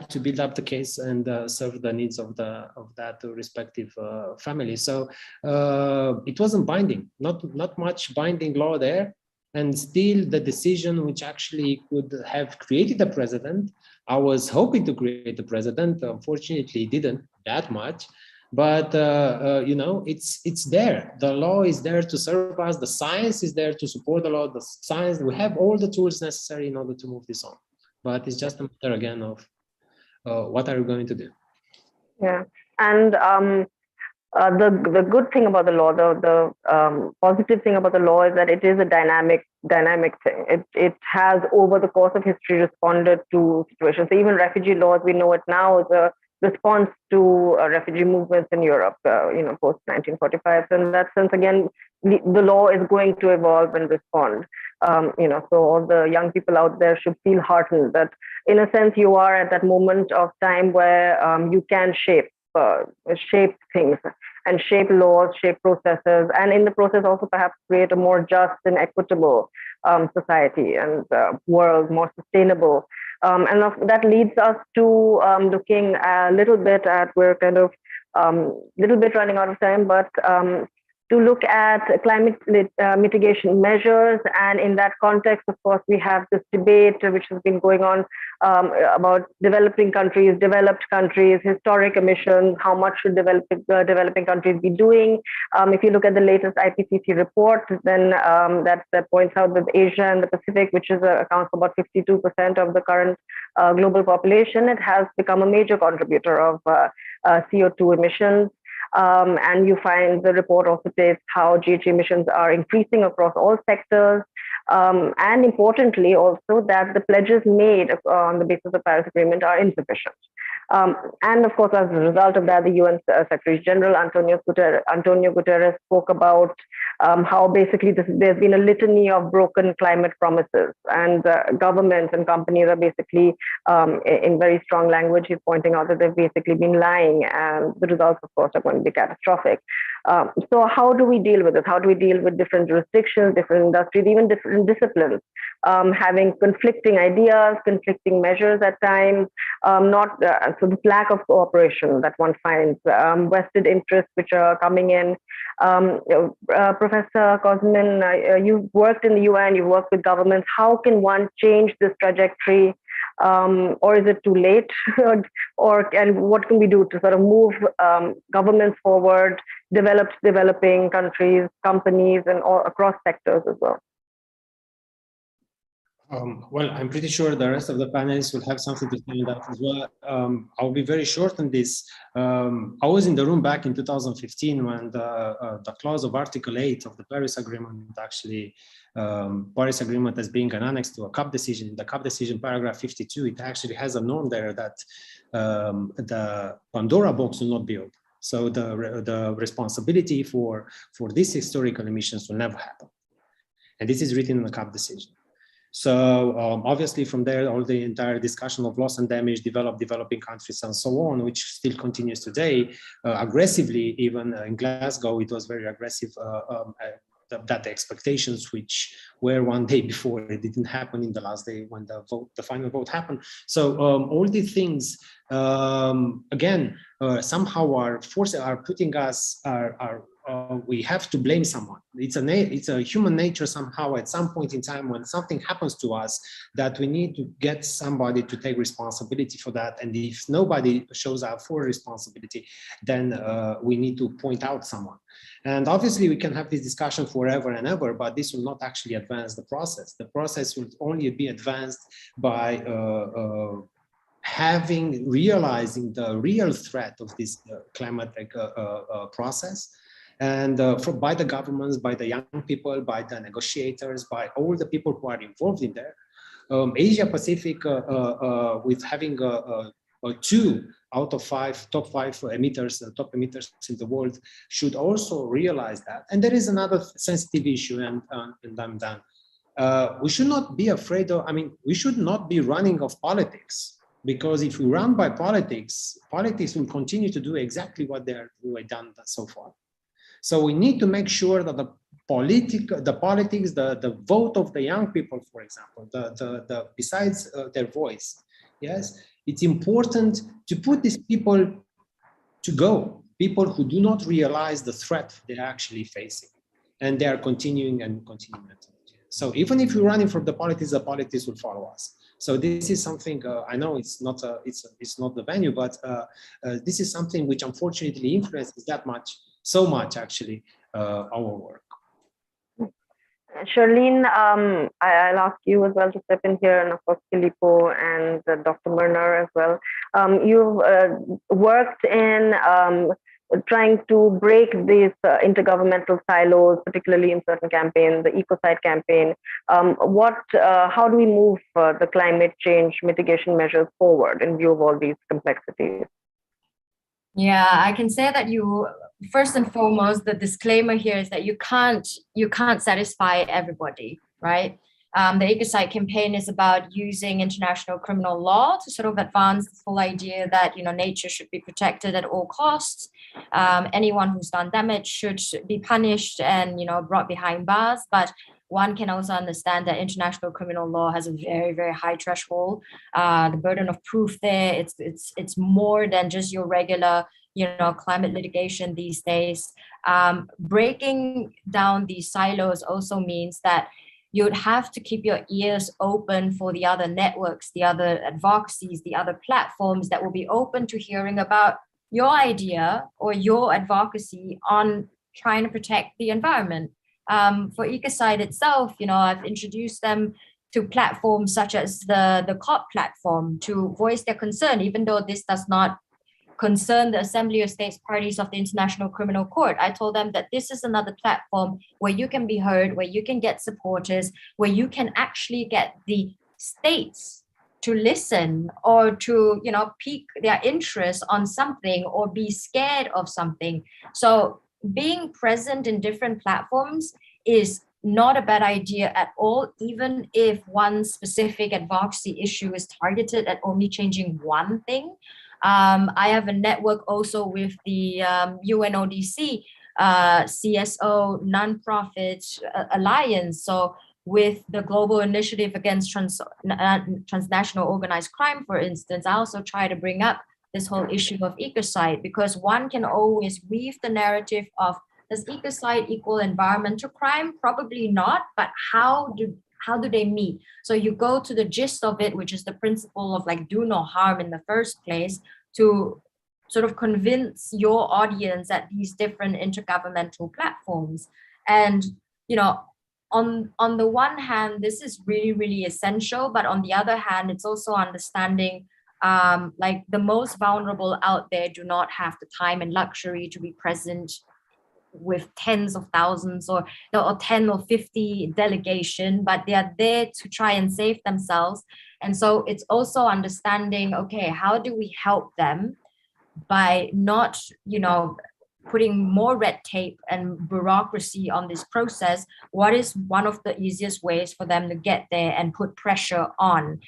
to build up the case and serve the needs of that respective family. So it wasn't binding, not much binding law there, and still the decision which actually could have created a precedent. I was hoping to create a precedent. Unfortunately, it didn't that much. But it's there. The law is there to serve us. The science is there to support the law. The science, we have all the tools necessary in order to move this on. But it's just a matter again of what are we going to do? Yeah, and the good thing about the law, the positive thing about the law is that it is a dynamic thing. It has over the course of history responded to situations. So even refugee laws, we know it now, is a response to refugee movements in Europe, post 1945. So in that sense, again, the law is going to evolve and respond. So all the young people out there should feel heartened that, in a sense, you are at that moment of time where you can shape things and shape laws, shape processes, and in the process also perhaps create a more just and equitable society and world, more sustainable. And that leads us to looking a little bit at, we're kind of little bit running out of time, but to look at climate mitigation measures. And in that context, of course, we have this debate which has been going on about developing countries, developed countries, historic emissions, how much should developing countries be doing. If you look at the latest IPCC report, then that points out that Asia and the Pacific, which accounts for about 52% of the current global population, it has become a major contributor of CO2 emissions. And you find the report also states how GHG emissions are increasing across all sectors. And importantly, also that the pledges made on the basis of the Paris Agreement are insufficient. And of course, as a result of that, the UN Secretary General Antonio Guterres spoke about how basically there's been a litany of broken climate promises, and governments and companies are basically, in very strong language, he's pointing out that they've basically been lying, and the results, of course, are going to be catastrophic. So how do we deal with this? How do we deal with different jurisdictions, different industries, even different disciplines, having conflicting ideas, conflicting measures at times, so this lack of cooperation that one finds, vested interests which are coming in. Professor Kosman, you've worked in the UN, you've worked with governments. How can one change this trajectory? Or is it too late? And what can we do to sort of move governments forward, developing countries, companies, and all across sectors as well? Well, I'm pretty sure the rest of the panelists will have something to say on that as well. I'll be very short on this. I was in the room back in 2015 when the clause of Article 8 of the Paris Agreement actually, Paris Agreement as being an annex to a CAP decision. The CAP decision, paragraph 52, it actually has a norm there that the Pandora box will not be open. So the responsibility for these historical emissions will never happen. And this is written in the CAP decision. So obviously from there, all the entire discussion of loss and damage, developing countries and so on, which still continues today, aggressively, even in Glasgow, it was very aggressive, that the expectations which were one day before, it didn't happen in the last day when the final vote happened. So all these things, again, somehow are putting us, we have to blame someone. It's a human nature somehow at some point in time when something happens to us that we need to get somebody to take responsibility for that. And if nobody shows up for responsibility, then we need to point out someone. And obviously we can have this discussion forever and ever, but this will not actually advance the process. The process will only be advanced by realizing the real threat of this climatic process. And by the governments, by the young people, by the negotiators, by all the people who are involved in there. Asia Pacific, with having 2 out of 5 top 5 emitters, top emitters in the world, should also realize that. And there is another sensitive issue, and I'm done. We should not be afraid of, we should not be running of politics, because if we run by politics, politics will continue to do exactly what they've done so far. So we need to make sure that the politics, the vote of the young people, for example, besides their voice, yes, it's important to put these people to go, people who do not realize the threat they're actually facing, and they are continuing. So even if we're running from the politics will follow us. So this is something, I know it's not the venue, but this is something which unfortunately influences so much actually, our work. Charlene, I'll ask you as well to step in here, and of course Philippo and Dr. Murner as well. You've worked in trying to break these intergovernmental silos, particularly in certain campaigns, the ecocide campaign. How do we move the climate change mitigation measures forward in view of all these complexities? Yeah, I can say that first and foremost, the disclaimer here is that you can't satisfy everybody, right? The ecocide campaign is about using international criminal law to sort of advance this whole idea that nature should be protected at all costs. Anyone who's done damage should be punished and brought behind bars. But one can also understand that international criminal law has a very, very high threshold. The burden of proof there, it's more than just your regular climate litigation these days. Breaking down these silos also means that you'd have to keep your ears open for the other networks, the other advocacies, the other platforms that will be open to hearing about your idea or your advocacy on trying to protect the environment. For ecocide itself, I've introduced them to platforms such as the COP platform to voice their concern, even though this does not concern the Assembly of States Parties of the International Criminal Court. I told them that this is another platform where you can be heard, where you can get supporters, where you can actually get the states to listen or to, pique their interest on something or be scared of something. So being present in different platforms is not a bad idea at all, even if one specific advocacy issue is targeted at only changing one thing. I have a network also with the UNODC, CSO nonprofit alliance. So with the Global Initiative Against Transnational Organized Crime, for instance, I also try to bring up this whole issue of ecocide, because one can always weave the narrative of, does ecocide equal environmental crime? Probably not, but how do they meet? So you go to the gist of it, which is the principle of do no harm in the first place, to sort of convince your audience at these different intergovernmental platforms. And, on the one hand, this is really, really essential, but on the other hand, it's also understanding like the most vulnerable out there do not have the time and luxury to be present with tens of thousands or 10 or 50 delegation, but they are there to try and save themselves. And so it's also understanding, okay, how do we help them by not, putting more red tape and bureaucracy on this process? What is one of the easiest ways for them to get there and put pressure on?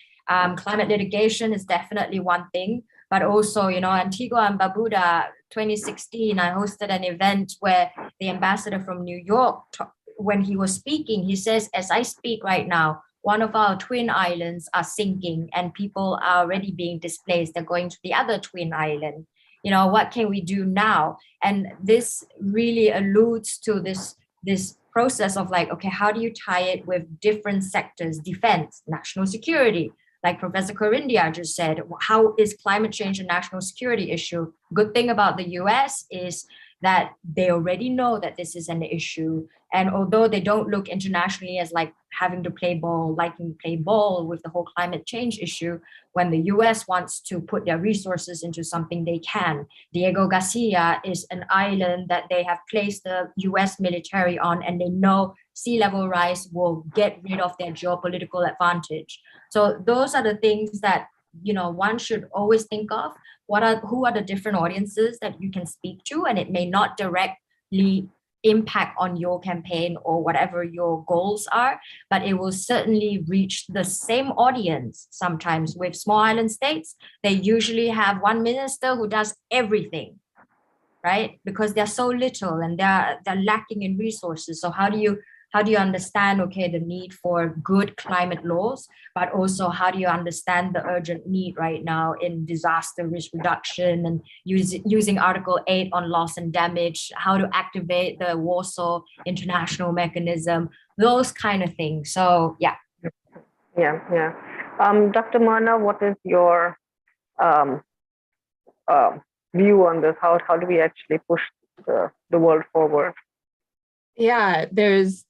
Climate litigation is definitely one thing, but also, Antigua and Barbuda, 2016, I hosted an event where the ambassador from New York, when he was speaking, he says, as I speak right now, one of our twin islands are sinking and people are already being displaced. They're going to the other twin island. What can we do now? And this really alludes to this process of like, okay, how do you tie it with different sectors, defense, national security? Like Professor Korindia just said, how is climate change a national security issue? Good thing about the US is that they already know that this is an issue. And although they don't look internationally as like having to play ball, liking to play ball with the whole climate change issue, when the US wants to put their resources into something, they can. Diego Garcia is an island that they have placed the US military on, and they know sea level rise will get rid of their geopolitical advantage. So those are the things that one should always think of. Who are the different audiences that you can speak to, and it may not directly impact on your campaign or whatever your goals are, but it will certainly reach the same audience. Sometimes with small island states, they usually have one minister who does everything, right? Because they're so little and they're lacking in resources. So how do you understand, okay, the need for good climate laws, but also how do you understand the urgent need right now in disaster risk reduction and using Article 8 on loss and damage, how to activate the Warsaw International Mechanism, those kind of things. So, yeah. Yeah. Dr. Mana, what is your view on this? How do we actually push the world forward? Yeah, this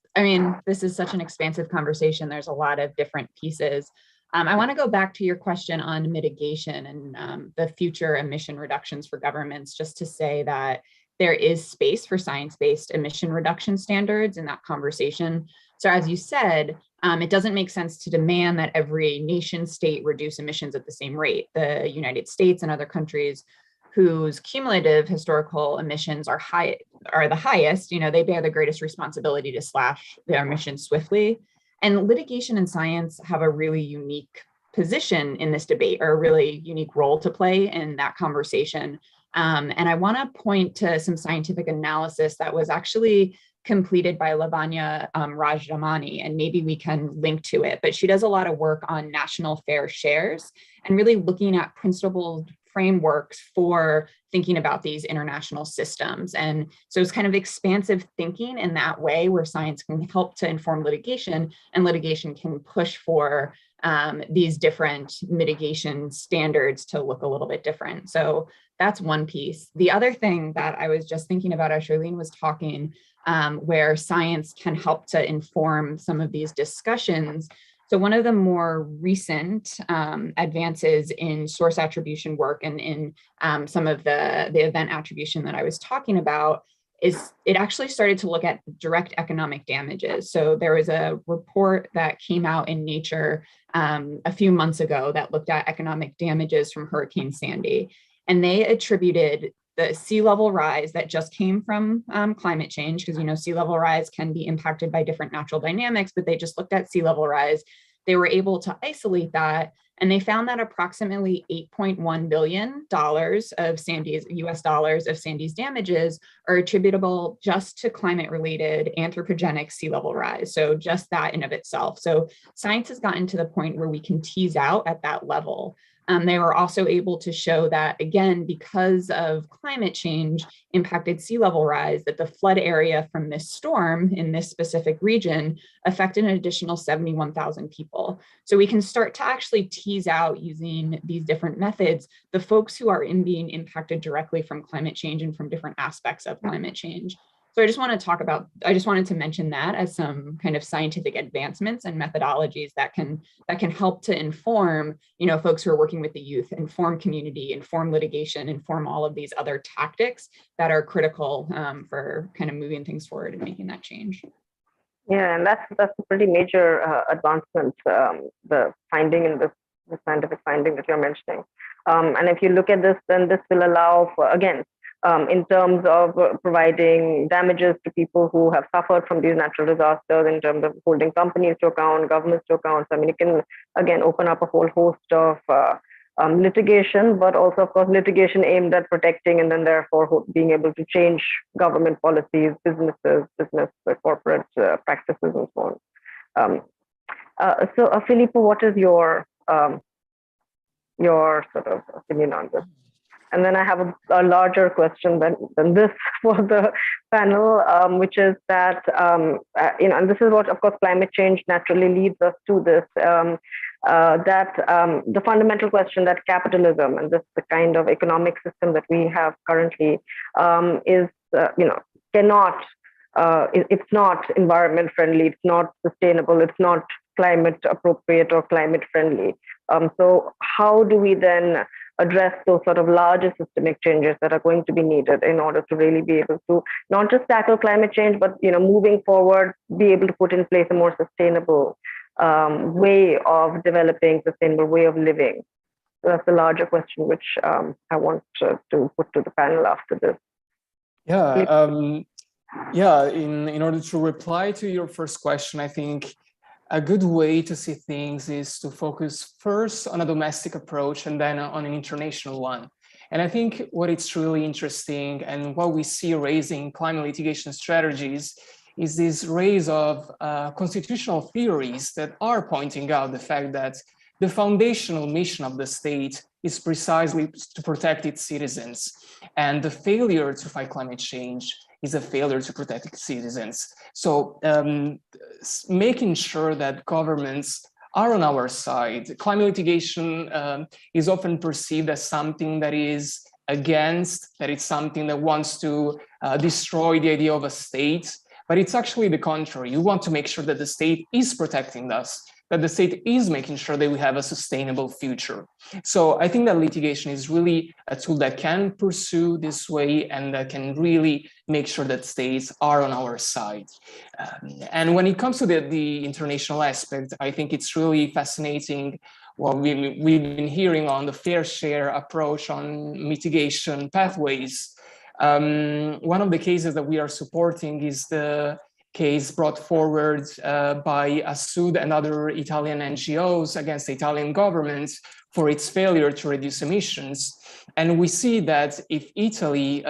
is such an expansive conversation. There's a lot of different pieces. I want to go back to your question on mitigation and the future emission reductions for governments, just to say that there is space for science-based emission reduction standards in that conversation. So as you said, it doesn't make sense to demand that every nation state reduce emissions at the same rate. The United States and other countries whose cumulative historical emissions are the highest, they bear the greatest responsibility to slash their emissions swiftly. And litigation and science have a really unique position in this debate, or a really unique role to play in that conversation. And I want to point to some scientific analysis that was actually completed by Lavanya Rajamani, and maybe we can link to it, but she does a lot of work on national fair shares and really looking at principled frameworks for thinking about these international systems. And so it's kind of expansive thinking in that way, where science can help to inform litigation, and litigation can push for these different mitigation standards to look a little bit different. So that's one piece. The other thing that I was just thinking about as Charlene was talking, where science can help to inform some of these discussions. So one of the more recent advances in source attribution work and in some of the event attribution that I was talking about is it actually started to look at direct economic damages. So there was a report that came out in Nature a few months ago that looked at economic damages from Hurricane Sandy. And they attributed the sea level rise that just came from climate change, because sea level rise can be impacted by different natural dynamics, but they just looked at sea level rise. They were able to isolate that, and they found that approximately $8.1 billion of Sandy's US dollars of Sandy's damages are attributable just to climate-related anthropogenic sea level rise. So just that in of itself. So science has gotten to the point where we can tease out at that level. They were also able to show that, again, because of climate change impacted sea level rise, that the flood area from this storm in this specific region affected an additional 71,000 people. So we can start to actually tease out, using these different methods, the folks who are being impacted directly from climate change and from different aspects of climate change. So I just wanted to mention that as some kind of scientific advancements and methodologies that can help to inform, folks who are working with the youth, inform community, inform litigation, inform all of these other tactics that are critical for kind of moving things forward and making that change. Yeah, and that's a pretty major advancement, the finding in the scientific finding that you're mentioning. And if you look at this, then this will allow for, again, in terms of providing damages to people who have suffered from these natural disasters, in terms of holding companies to account, governments to account. I mean, it can, again, open up a whole host of litigation, but also, of course, litigation aimed at protecting and then therefore being able to change government policies, business corporate practices, and so on. So, Philippo, what is your sort of opinion on this? And then I have a larger question than this for the panel, which is that, and this is what, of course, climate change naturally leads us to this, the fundamental question that capitalism and this the kind of economic system that we have currently is, cannot, it's not environment friendly, it's not sustainable, it's not climate appropriate or climate friendly. So how do we then address those sort of larger systemic changes that are going to be needed in order to really be able to not just tackle climate change, but moving forward, be able to put in place a more sustainable way of developing, sustainable way of living? So that's the larger question which I want to put to the panel after this. Yeah, in order to reply to your first question, I think a good way to see things is to focus first on a domestic approach and then on an international one. And I think what it's really interesting and what we see raising climate litigation strategies is this raise of constitutional theories that are pointing out the fact that the foundational mission of the state is precisely to protect its citizens. And the failure to fight climate change is a failure to protect its citizens. So making sure that governments are on our side. Climate litigation is often perceived as something that is against, that it's something that wants to destroy the idea of a state, but it's actually the contrary. You want to make sure that the state is protecting us, that the state is making sure that we have a sustainable future. So I think that litigation is really a tool that can pursue this way and that can really make sure that states are on our side. And when it comes to the international aspect, I think it's really fascinating what we've been hearing on the fair share approach on mitigation pathways. One of the cases that we are supporting is the case brought forward by ASUD and other Italian NGOs against the Italian government for its failure to reduce emissions. And we see that if Italy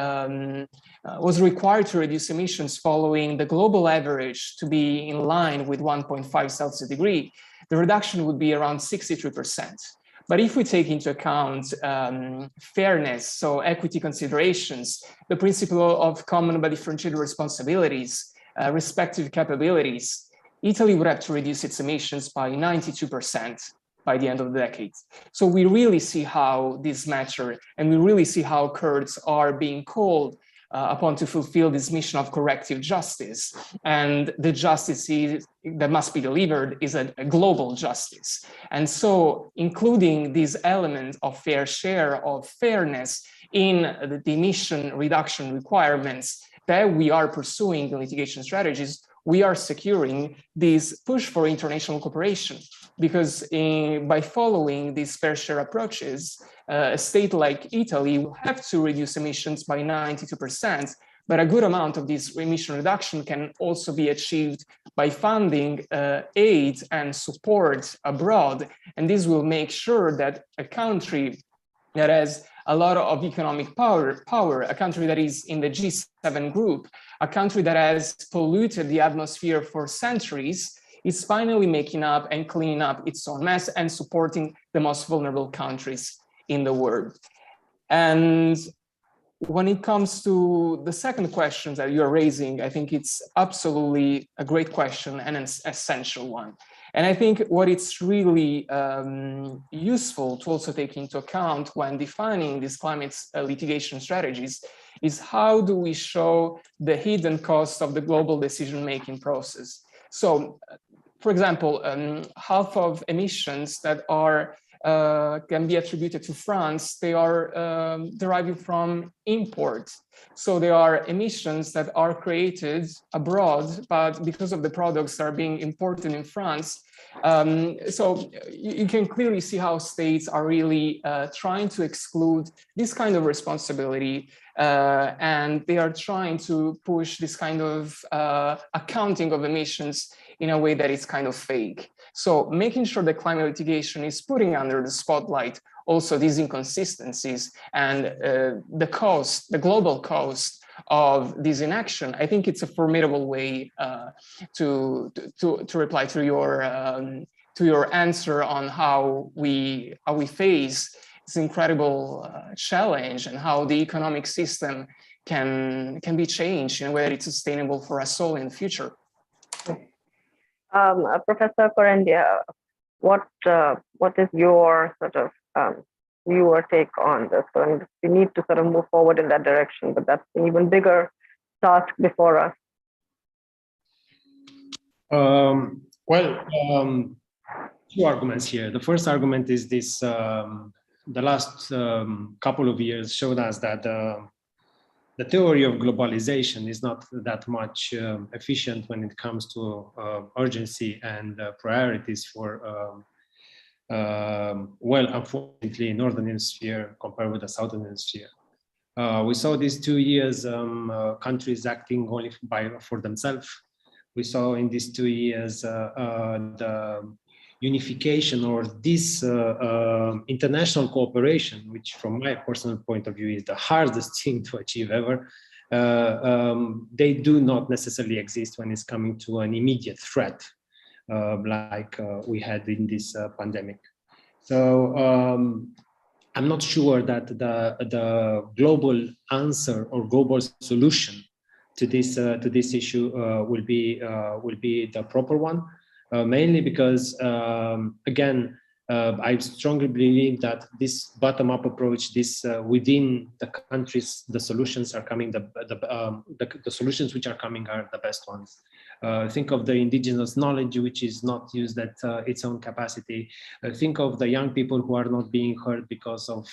was required to reduce emissions following the global average to be in line with 1.5 Celsius degree, the reduction would be around 63%. But if we take into account fairness, so equity considerations, the principle of common but differentiated responsibilities, respective capabilities, Italy would have to reduce its emissions by 92% by the end of the decade. So we really see how this matters, and we really see how courts are being called upon to fulfill this mission of corrective justice. And the justice that must be delivered is a global justice. And so including this element of fair share, of fairness in the emission reduction requirements that we are pursuing in litigation strategies, we are securing this push for international cooperation. Because by following these fair share approaches, a state like Italy will have to reduce emissions by 92%, but a good amount of this emission reduction can also be achieved by funding aid and support abroad. And this will make sure that a country that has a lot of economic power, a country that is in the G7 group, a country that has polluted the atmosphere for centuries, is finally making up and cleaning up its own mess and supporting the most vulnerable countries in the world. And when it comes to the second question that you're raising, I think it's absolutely a great question and an essential one. And I think what it's really useful to also take into account when defining these climate litigation strategies is how do we show the hidden cost of the global decision-making process. So, for example, half of emissions that are can be attributed to France, they are deriving from imports. So there are emissions that are created abroad, but because of the products that are being imported in France. So you can clearly see how states are really trying to exclude this kind of responsibility, and they are trying to push this kind of accounting of emissions in a way that is kind of fake. So making sure that climate litigation is putting under the spotlight also these inconsistencies and the cost, the global cost of this inaction, I think it's a formidable way to reply to your answer on how we face this incredible challenge and how the economic system can be changed in a way that it's sustainable for us all in the future. Professor Koranya, what is your sort of view or take on this? And we need to sort of move forward in that direction, but that's an even bigger task before us. Two arguments here. The first argument is this: the last couple of years showed us that the theory of globalization is not that much efficient when it comes to urgency and priorities for, well, unfortunately, Northern Hemisphere compared with the Southern Hemisphere. We saw these 2 years countries acting only for themselves. We saw in these 2 years the unification or this international cooperation, which from my personal point of view is the hardest thing to achieve ever, they do not necessarily exist when it's coming to an immediate threat like we had in this pandemic. So I'm not sure that the global answer or global solution to this issue will be the proper one. Mainly because, again, I strongly believe that this bottom-up approach, this within the countries, the solutions are coming. The solutions which are coming are the best ones. Think of the indigenous knowledge which is not used at its own capacity. Think of the young people who are not being heard because of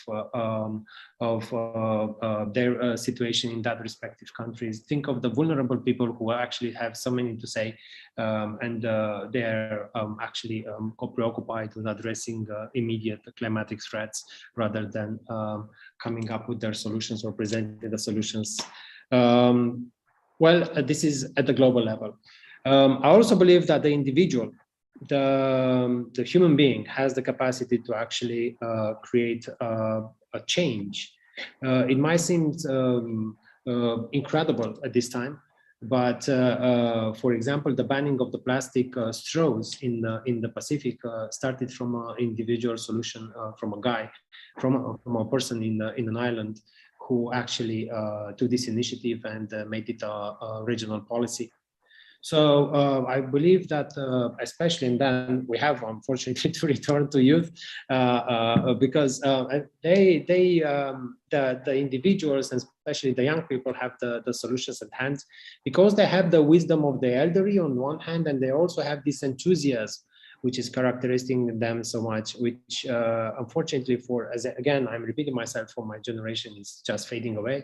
their situation in that respective countries. Think of the vulnerable people who actually have so many to say, and they are actually preoccupied with addressing immediate climatic threats rather than coming up with their solutions or presenting the solutions. Well, this is at the global level. I also believe that the individual, the human being, has the capacity to actually create a change. It might seem incredible at this time, but for example, the banning of the plastic straws in the Pacific started from an individual solution from a guy, from a person in an island who actually took this initiative and made it a regional policy. So I believe that, especially, and then we have, unfortunately, to return to youth because the individuals, and especially the young people, have the solutions at hand because they have the wisdom of the elderly on one hand, and they also have this enthusiasm which is characteristic them so much, which unfortunately again, I'm repeating myself, for my generation is just fading away.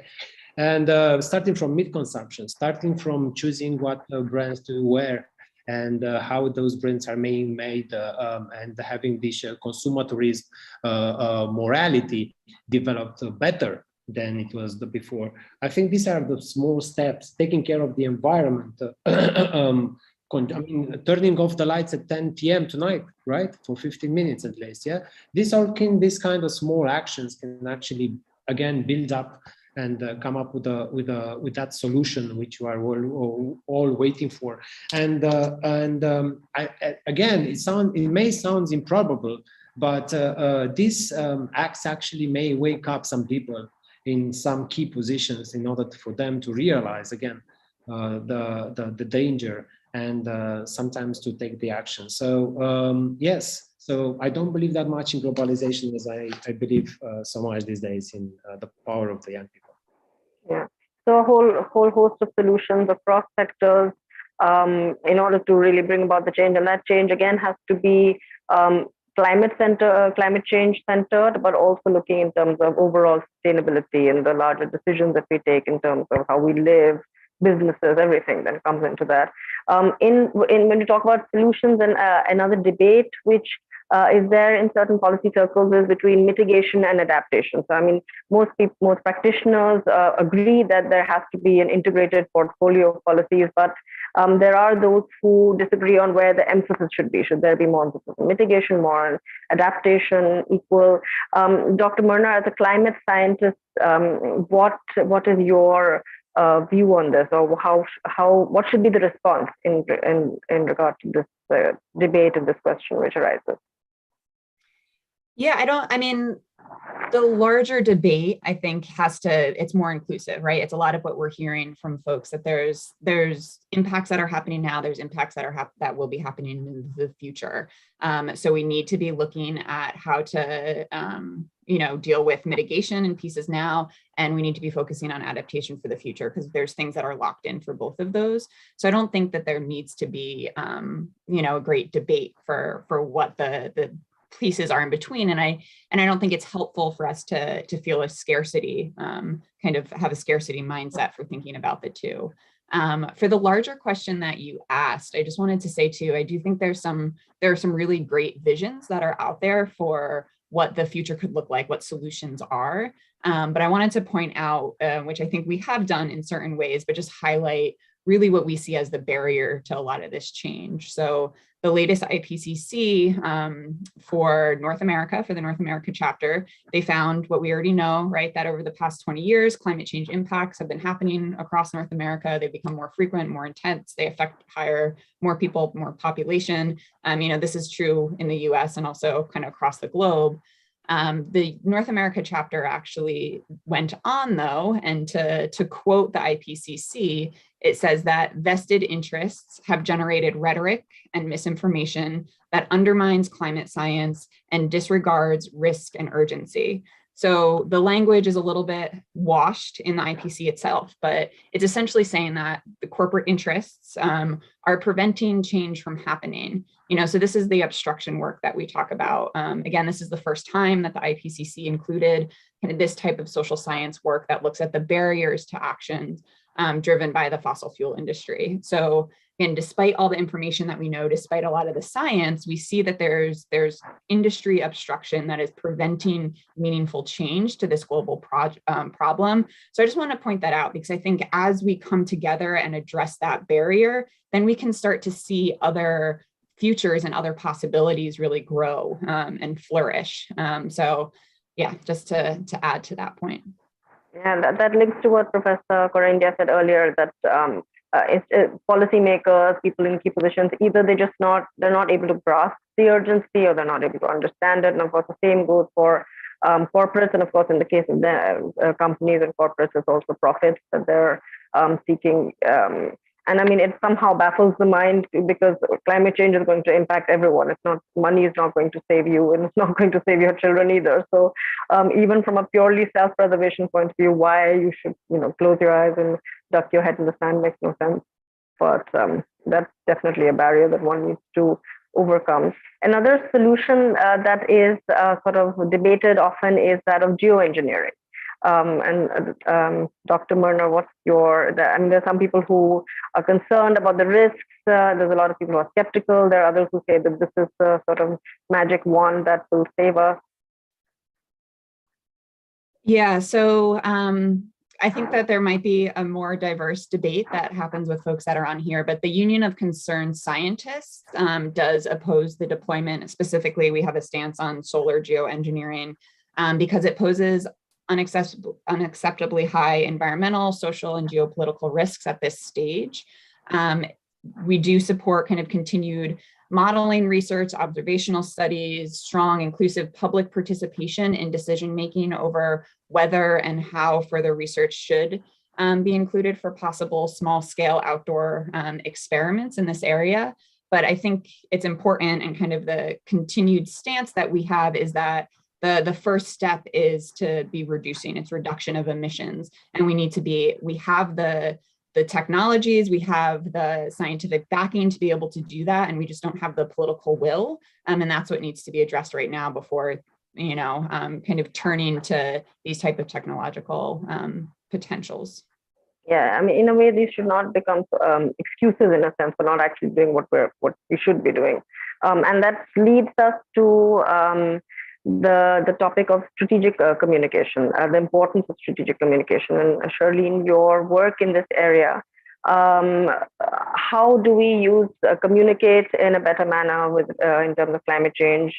And starting from mid-consumption, starting from choosing what brands to wear and how those brands are being made and having this consumerism morality developed better than it was before. I think these are the small steps, taking care of the environment, I mean, turning off the lights at 10 p.m. tonight, right? For 15 minutes at least, yeah? This kind of small actions can actually, again, build up and come up with that solution which you are all waiting for. And again, it may sound improbable, but these acts actually may wake up some people in some key positions in order for them to realize again the danger and sometimes to take the action. So yes, so I don't believe that much in globalization as I believe so much these days in the power of the young people. Yeah. So a whole host of solutions across sectors in order to really bring about the change, and that change again has to be climate change centered, but also looking in terms of overall sustainability and the larger decisions that we take in terms of how we live, businesses, everything that comes into that. In when you talk about solutions, and another debate which is there in certain policy circles is between mitigation and adaptation. So I mean, most practitioners agree that there has to be an integrated portfolio of policies, but there are those who disagree on where the emphasis should be. Should there be more emphasis on mitigation, more on adaptation, equal? Dr. Myrna, as a climate scientist, what is your view on this, or what should be the response in regard to this debate and this question which arises? Yeah, I mean, the larger debate, I think, it's more inclusive, right? It's a lot of what we're hearing from folks, that there's impacts that are happening now, there's impacts that will be happening in the future. So we need to be looking at how to, deal with mitigation in pieces now, and we need to be focusing on adaptation for the future, because there's things that are locked in for both of those. So I don't think that there needs to be, a great debate for what the pieces are in between, and I don't think it's helpful for us to feel a scarcity, kind of have a scarcity mindset for thinking about the two. For the larger question that you asked, I just wanted to say too, I do think there are some really great visions that are out there for what the future could look like, what solutions are. But I wanted to point out, which I think we have done in certain ways, but just highlight really what we see as the barrier to a lot of this change. So the latest IPCC for North America, for the North America chapter, they found what we already know, right? That over the past 20 years, climate change impacts have been happening across North America. They've become more frequent, more intense. They affect more people, more population. This is true in the US and also kind of across the globe. The North America chapter actually went on, though, and to quote the IPCC, it says that vested interests have generated rhetoric and misinformation that undermines climate science and disregards risk and urgency. So the language is a little bit washed in the IPCC itself, but it's essentially saying that the corporate interests are preventing change from happening. So this is the obstruction work that we talk about. Again, this is the first time that the IPCC included kind of this type of social science work that looks at the barriers to action driven by the fossil fuel industry. So again, despite all the information that we know, despite a lot of the science, we see that there's industry obstruction that is preventing meaningful change to this global problem. So I just want to point that out, because I think as we come together and address that barrier, then we can start to see other futures and other possibilities really grow and flourish. So yeah, just to add to that point. Yeah, that links to what Professor Koranya said earlier, that policymakers, people in key positions, either they're not able to grasp the urgency, or they're not able to understand it. And of course, the same goes for corporates, and of course, in the case of the companies and corporates, it's also profits that they're seeking. And I mean, it somehow baffles the mind, because climate change is going to impact everyone. Money is not going to save you, and it's not going to save your children either. So even from a purely self-preservation point of view, why you should, close your eyes and duck your head in the sand makes no sense. But that's definitely a barrier that one needs to overcome. Another solution that is sort of debated often is that of geoengineering. Dr. Myrna, there's some people who are concerned about the risks. There's a lot of people who are skeptical. There are others who say that this is the sort of magic wand that will save us. Yeah, so I think that there might be a more diverse debate that happens with folks that are on here, but the Union of Concerned Scientists does oppose the deployment. Specifically, we have a stance on solar geoengineering because it poses unacceptably high environmental, social, and geopolitical risks at this stage. We do support kind of continued modeling research, observational studies, strong, inclusive public participation in decision-making over whether and how further research should be included for possible small-scale outdoor experiments in this area. But I think it's important, and kind of the continued stance that we have is that the first step is to be reducing, it's reduction of emissions. And we have the technologies, we have the scientific backing to be able to do that, and we just don't have the political will. And that's what needs to be addressed right now before, kind of turning to these type of technological potentials. Yeah, I mean, in a way, these should not become excuses in a sense for not actually doing what we should be doing, and that leads us to the topic of strategic communication, the importance of strategic communication. And Shirley, in your work in this area, how do we communicate in a better manner in terms of climate change?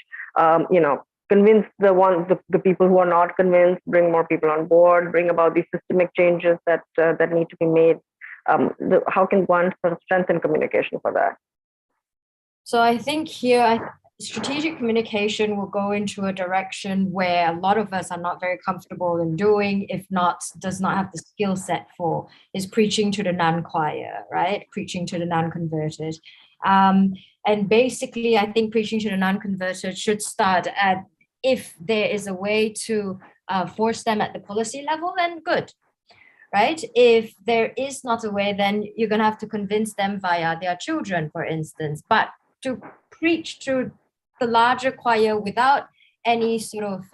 Convince the people who are not convinced, bring more people on board, bring about these systemic changes that need to be made. How can one sort of strengthen communication for that? So I think here, strategic communication will go into a direction where a lot of us are not very comfortable in doing, if not, does not have the skill set for, is preaching to the non-choir, right? Preaching to the non-converted. And basically, I think preaching to the non-converted should start at, if there is a way to force them at the policy level, then good, right? If there is not a way, then you're going to have to convince them via their children, for instance. But to preach to the larger choir without any sort of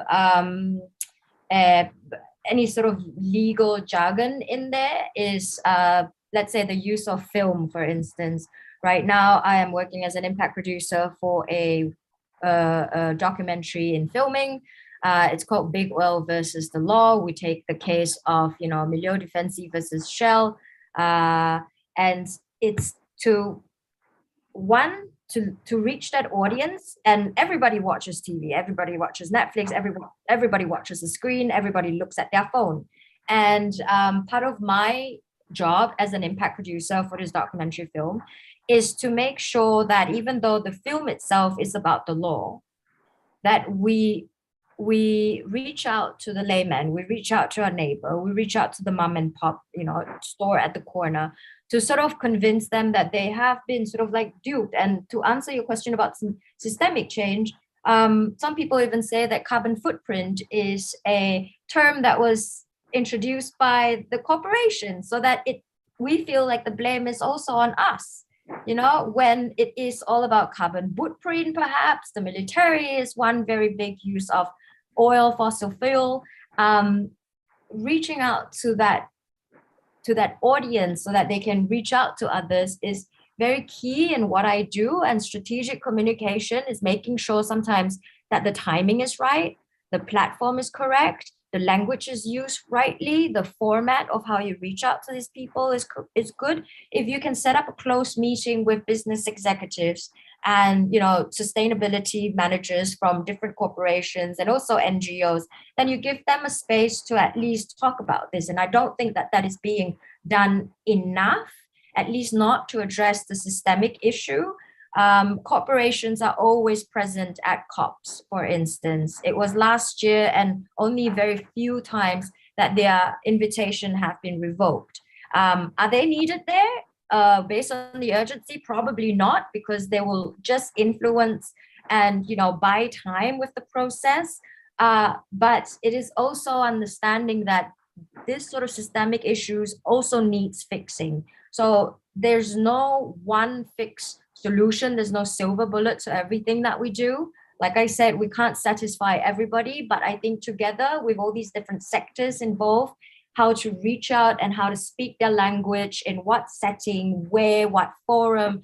legal jargon in there is, let's say, the use of film, for instance. Right now, I am working as an impact producer for a documentary in filming. It's called Big Oil versus the Law. We take the case of, Milieu Defensive versus Shell. And it's to reach that audience, and everybody watches TV, everybody watches Netflix, everybody watches the screen, everybody looks at their phone. And part of my job as an impact producer for this documentary film is to make sure that even though the film itself is about the law, that we reach out to the layman, we reach out to our neighbor, we reach out to the mom and pop, store at the corner, to sort of convince them that they have been sort of like duped. And to answer your question about systemic change, some people even say that carbon footprint is a term that was introduced by the corporation, so that we feel like the blame is also on us. When it is all about carbon footprint, perhaps the military is one very big use of oil, fossil fuel. Reaching out to that audience so that they can reach out to others is very key in what I do. And strategic communication is making sure sometimes that the timing is right, the platform is correct, the language is used rightly, the format of how you reach out to these people is good. If you can set up a close meeting with business executives and sustainability managers from different corporations and also NGOs, then you give them a space to at least talk about this. And I don't think that is being done enough, at least not to address the systemic issue. Corporations are always present at COPs, for instance. It was last year, and only very few times that their invitation have been revoked. Are they needed there? Based on the urgency, probably not, because they will just influence and buy time with the process. But it is also understanding that this sort of systemic issues also needs fixing. So there's no one fix solution. There's no silver bullet to everything that we do. Like I said, we can't satisfy everybody, but I think together with all these different sectors involved, how to reach out and how to speak their language, in what setting, where, what forum,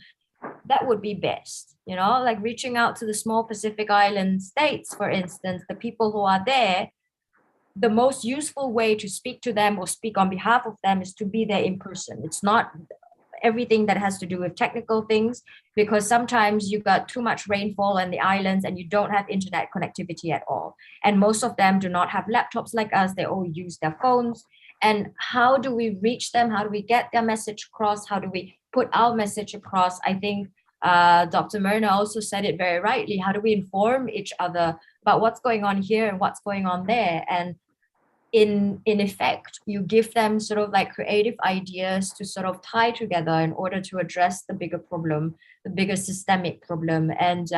that would be best. Like reaching out to the small Pacific Island states, for instance, the people who are there, the most useful way to speak to them or speak on behalf of them is to be there in person. It's not everything that has to do with technical things, because sometimes you got too much rainfall on the islands and you don't have internet connectivity at all. And most of them do not have laptops like us. They all use their phones. And how do we reach them? How do we get their message across? How do we put our message across? I think Dr. Myrna also said it very rightly. How do we inform each other about what's going on here and what's going on there? And in effect, you give them sort of like creative ideas to sort of tie together in order to address the bigger problem, the bigger systemic problem. And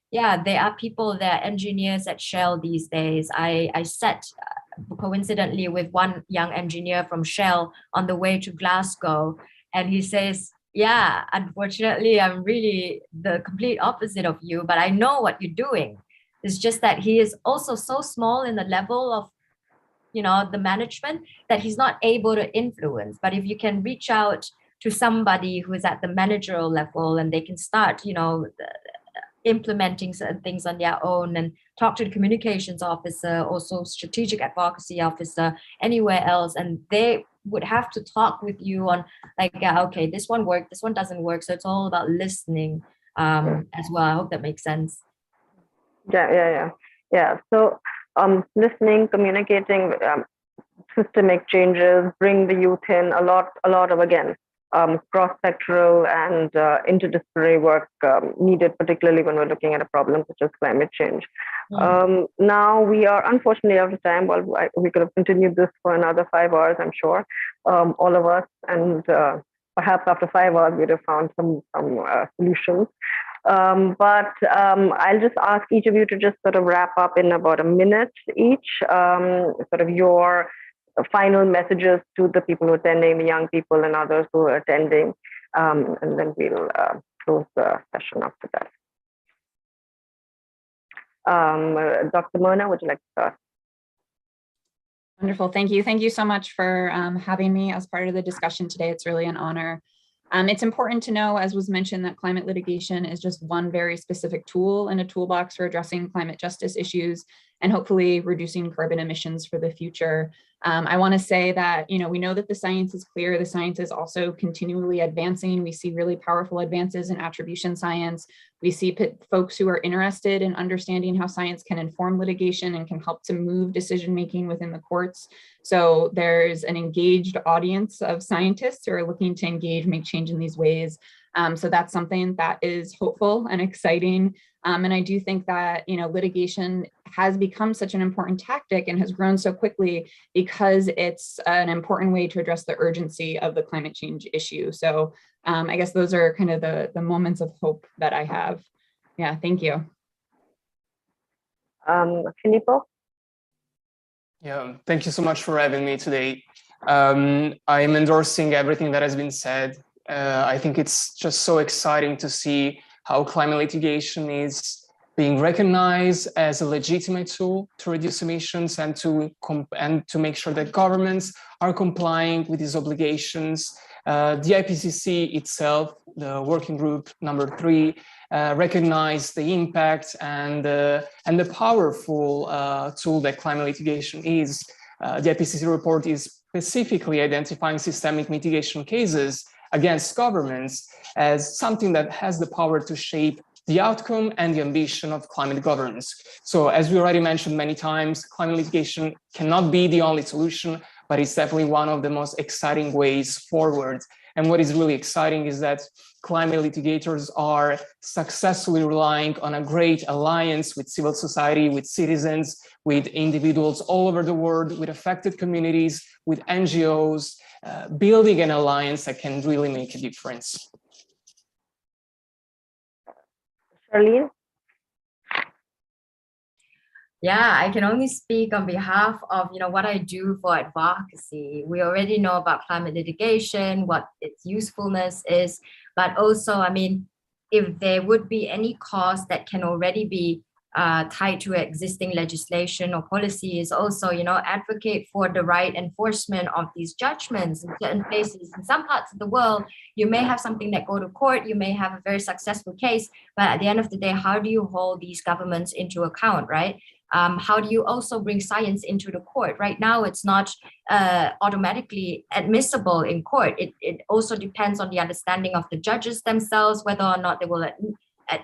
yeah, there are people, there are engineers at Shell these days. I sat coincidentally with one young engineer from Shell on the way to Glasgow, and he says, yeah, unfortunately, I'm really the complete opposite of you, but I know what you're doing. It's just that he is also so small in the level of, you know, the management, that he's not able to influence. But if you can reach out to somebody who is at the managerial level, and they can start, you know, implementing certain things on their own, and talk to the communications officer, also strategic advocacy officer, anywhere else, and they would have to talk with you on like, okay, this one worked, this one doesn't work. So it's all about listening as well. I hope that makes sense. Yeah. So listening, communicating, systemic changes, bring the youth in, a lot of, again, cross-sectoral and interdisciplinary work needed, particularly when we're looking at a problem such as climate change. Now we are unfortunately out of time. Well, we could have continued this for another 5 hours, I'm sure, all of us, and perhaps after 5 hours we'd have found some solutions. But I'll just ask each of you to just sort of wrap up in about a minute each, sort of your final messages to the people who are attending, the young people and others who are attending, and then we'll close the session after that. Dr. Mona, would you like to start? Wonderful, thank you. Thank you so much for having me as part of the discussion today. It's really an honor. It's important to know, as was mentioned, that climate litigation is just one very specific tool in a toolbox for addressing climate justice issues and hopefully reducing carbon emissions for the future. I want to say that, you know, we know that the science is clear. The science is also continually advancing. We see really powerful advances in attribution science. We see folks who are interested in understanding how science can inform litigation and can help to move decision-making within the courts. So there's an engaged audience of scientists who are looking to engage, make change in these ways. So that's something that is hopeful and exciting. And I do think that, you know, litigation has become such an important tactic and has grown so quickly because it's an important way to address the urgency of the climate change issue. So I guess those are kind of the moments of hope that I have. Yeah, thank you. Philippo? Yeah, thank you so much for having me today. I am endorsing everything that has been said. I think it's just so exciting to see how climate litigation is being recognized as a legitimate tool to reduce emissions and to make sure that governments are complying with these obligations. The IPCC itself, the working group number 3, recognized the impact and the powerful tool that climate litigation is. The IPCC report is specifically identifying systemic mitigation cases against governments as something that has the power to shape the outcome and the ambition of climate governance. So as we already mentioned many times, climate litigation cannot be the only solution, but it's definitely one of the most exciting ways forward. And what is really exciting is that climate litigators are successfully relying on a great alliance with civil society, with citizens, with individuals all over the world, with affected communities, with NGOs, building an alliance that can really make a difference. Charlene? Yeah, I can only speak on behalf of, you know, what I do for advocacy. We already know about climate litigation, what its usefulness is, but also, I mean, if there would be any cause that can already be tied to existing legislation or policy, is also, you know, advocate for the right enforcement of these judgments in certain places. In some parts of the world, you may have something that go to court, you may have a very successful case, but at the end of the day, how do you hold these governments into account, right? How do you also bring science into the court? Right now, it's not automatically admissible in court. It also depends on the understanding of the judges themselves, whether or not they will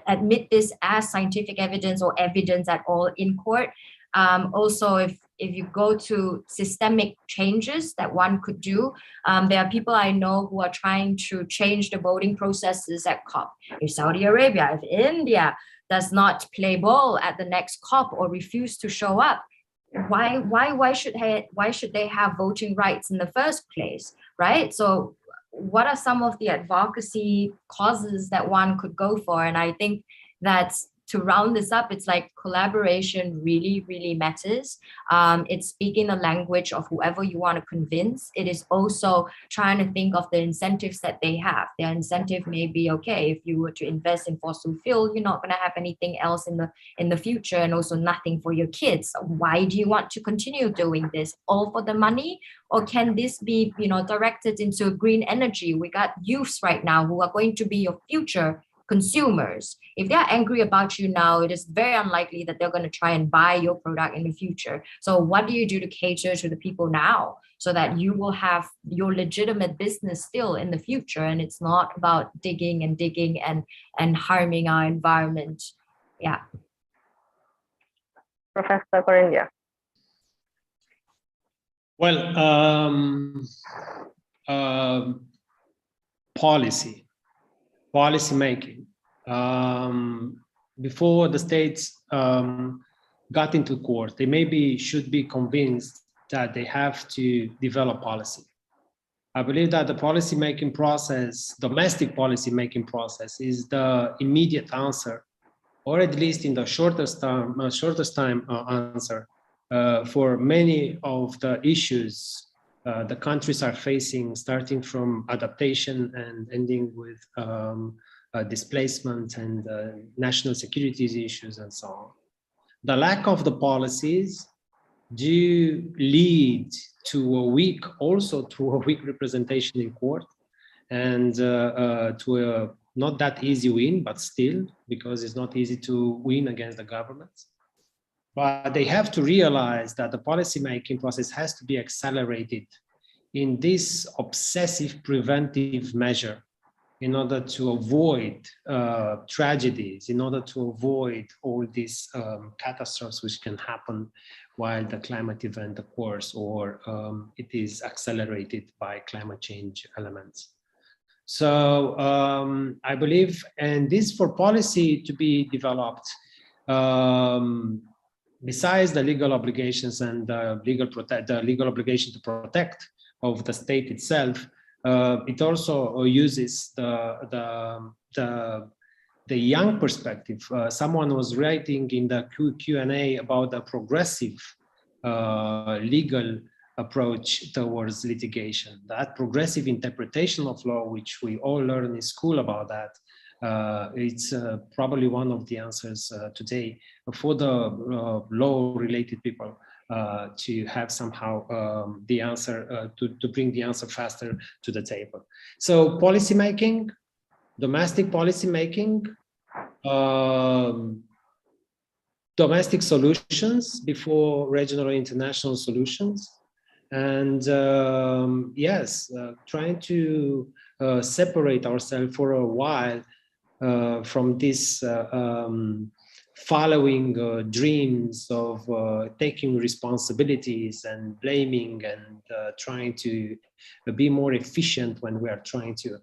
admit this as scientific evidence or evidence at all in court. Also, if you go to systemic changes that one could do, there are people I know who are trying to change the voting processes at COP. If Saudi Arabia, if India does not play ball at the next COP or refuse to show up, why should they have voting rights in the first place, right? So what are some of the advocacy causes that one could go for? And I think that's, to round this up, it's like collaboration really, really matters. It's speaking the language of whoever you want to convince. It is also trying to think of the incentives that they have. Their incentive may be, okay, if you were to invest in fossil fuel, you're not going to have anything else in the future, and also nothing for your kids. Why do you want to continue doing this? All for the money? Or can this be, directed into green energy? We got youths right now who are going to be your future consumers. If they're angry about you now, it is very unlikely that they're going to try and buy your product in the future. So what do you do to cater to the people now so that you will have your legitimate business still in the future? And it's not about digging and harming our environment. Yeah. Professor Koranya. Well, policy making. Before the states got into court, they maybe should be convinced that they have to develop policy. I believe that the policy making process, domestic policy making process, is the immediate answer, or at least in the shortest time answer for many of the issues the countries are facing, starting from adaptation and ending with displacement and national security issues and so on. The lack of the policies do lead to a weak representation in court, and to a not that easy win, but still, because it's not easy to win against the governments. But they have to realize that the policymaking process has to be accelerated in this obsessive preventive measure in order to avoid tragedies, in order to avoid all these catastrophes which can happen while the climate event occurs, or it is accelerated by climate change elements. So I believe, and this for policy to be developed, besides the legal obligations and the legal obligation to protect of the state itself, it also uses the young perspective. Someone was writing in the Q&A about the progressive legal approach towards litigation. That progressive interpretation of law, which we all learn in school about that, it's probably one of the answers today for the law-related people to have somehow the answer, to bring the answer faster to the table. So policymaking, domestic policymaking, domestic solutions before regional or international solutions, and yes, trying to separate ourselves for a while from this following dreams of taking responsibilities and blaming and trying to be more efficient when we are trying to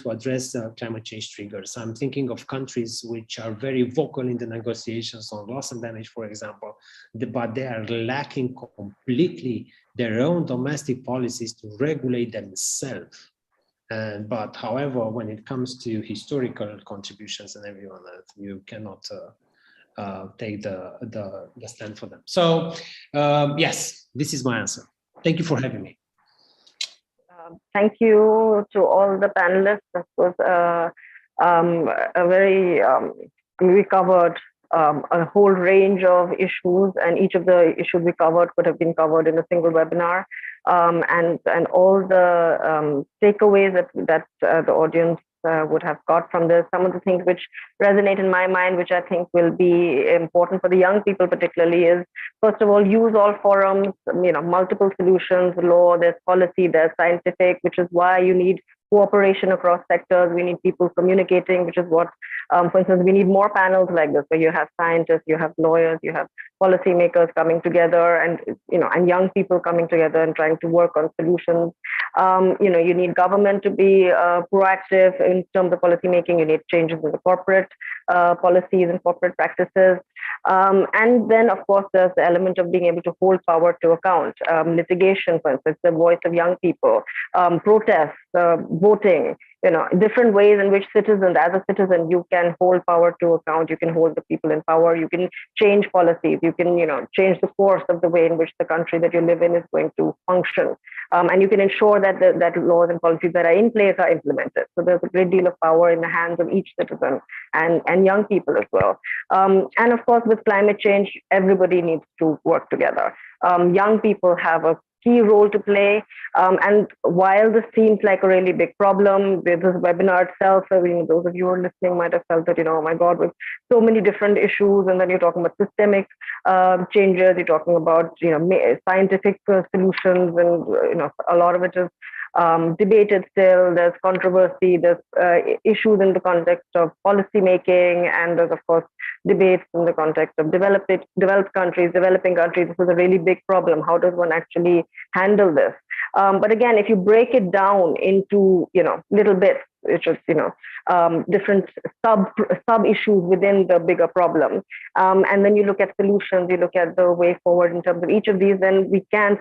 address climate change triggers. I'm thinking of countries which are very vocal in the negotiations on loss and damage, for example, but they are lacking completely their own domestic policies to regulate themselves. But however, when it comes to historical contributions and everyone, you cannot take the stand for them. So yes, this is my answer. Thank you for having me. Thank you to all the panelists. This was a very, we covered a whole range of issues, and each of the issues we covered could have been covered in a single webinar. And all the takeaways that the audience would have got from this, some of the things which resonate in my mind, which I think will be important for the young people particularly, is first of all, use all forums, multiple solutions, law, there's policy, there's scientific, which is why you need cooperation across sectors. We need people communicating, which is what, for instance, we need more panels like this, where you have scientists, you have lawyers, you have policymakers coming together, and and young people coming together and trying to work on solutions. You need government to be proactive in terms of policy making. You need changes in the corporate policies and corporate practices. And then, of course, there's the element of being able to hold power to account. Litigation, for instance, the voice of young people, protests, voting, different ways in which citizens, as a citizen, you can hold power to account. You can hold the people in power. You can change policies. You can, change the course of the way in which the country that you live in is going to function. And you can ensure that that laws and policies that are in place are implemented. So there's a great deal of power in the hands of each citizen and young people as well. And of course, with climate change, everybody needs to work together. Young people have a key role to play. And while this seems like a really big problem, with this webinar itself, those of you who are listening might have felt that, oh my God, with so many different issues, and then you're talking about systemic changes, you're talking about, scientific solutions, and, a lot of it is debated still. There's controversy, there's issues in the context of policy making, and there's, of course, debates in the context of developed countries, developing countries. This is a really big problem. How does one actually handle this? But again, if you break it down into, little bits, which is, different sub issues within the bigger problem, and then you look at solutions, you look at the way forward in terms of each of these, then we can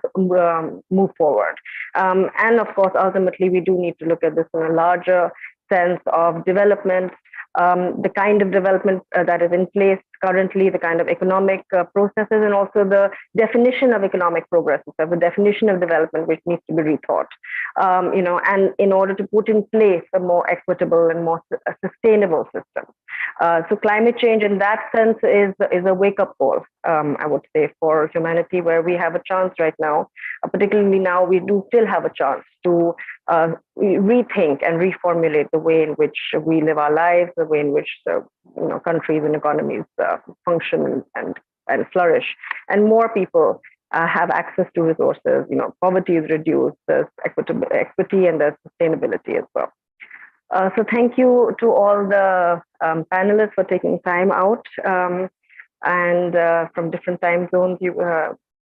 move forward. And of course, ultimately, we do need to look at this in a larger sense of development, the kind of development that is in place currently, the kind of economic processes, and also the definition of economic progress, so the definition of development, which needs to be rethought, and in order to put in place a more equitable and more sustainable system. So climate change in that sense is a wake-up call, I would say, for humanity, where we have a chance right now, particularly now, we do still have a chance to rethink and reformulate the way in which we live our lives, the way in which countries and economies function and flourish, and more people have access to resources. Poverty is reduced, there's equity, and there's sustainability as well. So thank you to all the panelists for taking time out, and from different time zones you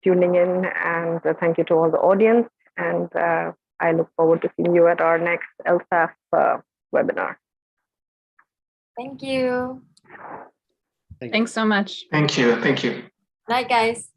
tuning in, and thank you to all the audience, and I look forward to seeing you at our next LSAF webinar. Thank you. Thanks so much. Thank you. Thank you. Night, guys.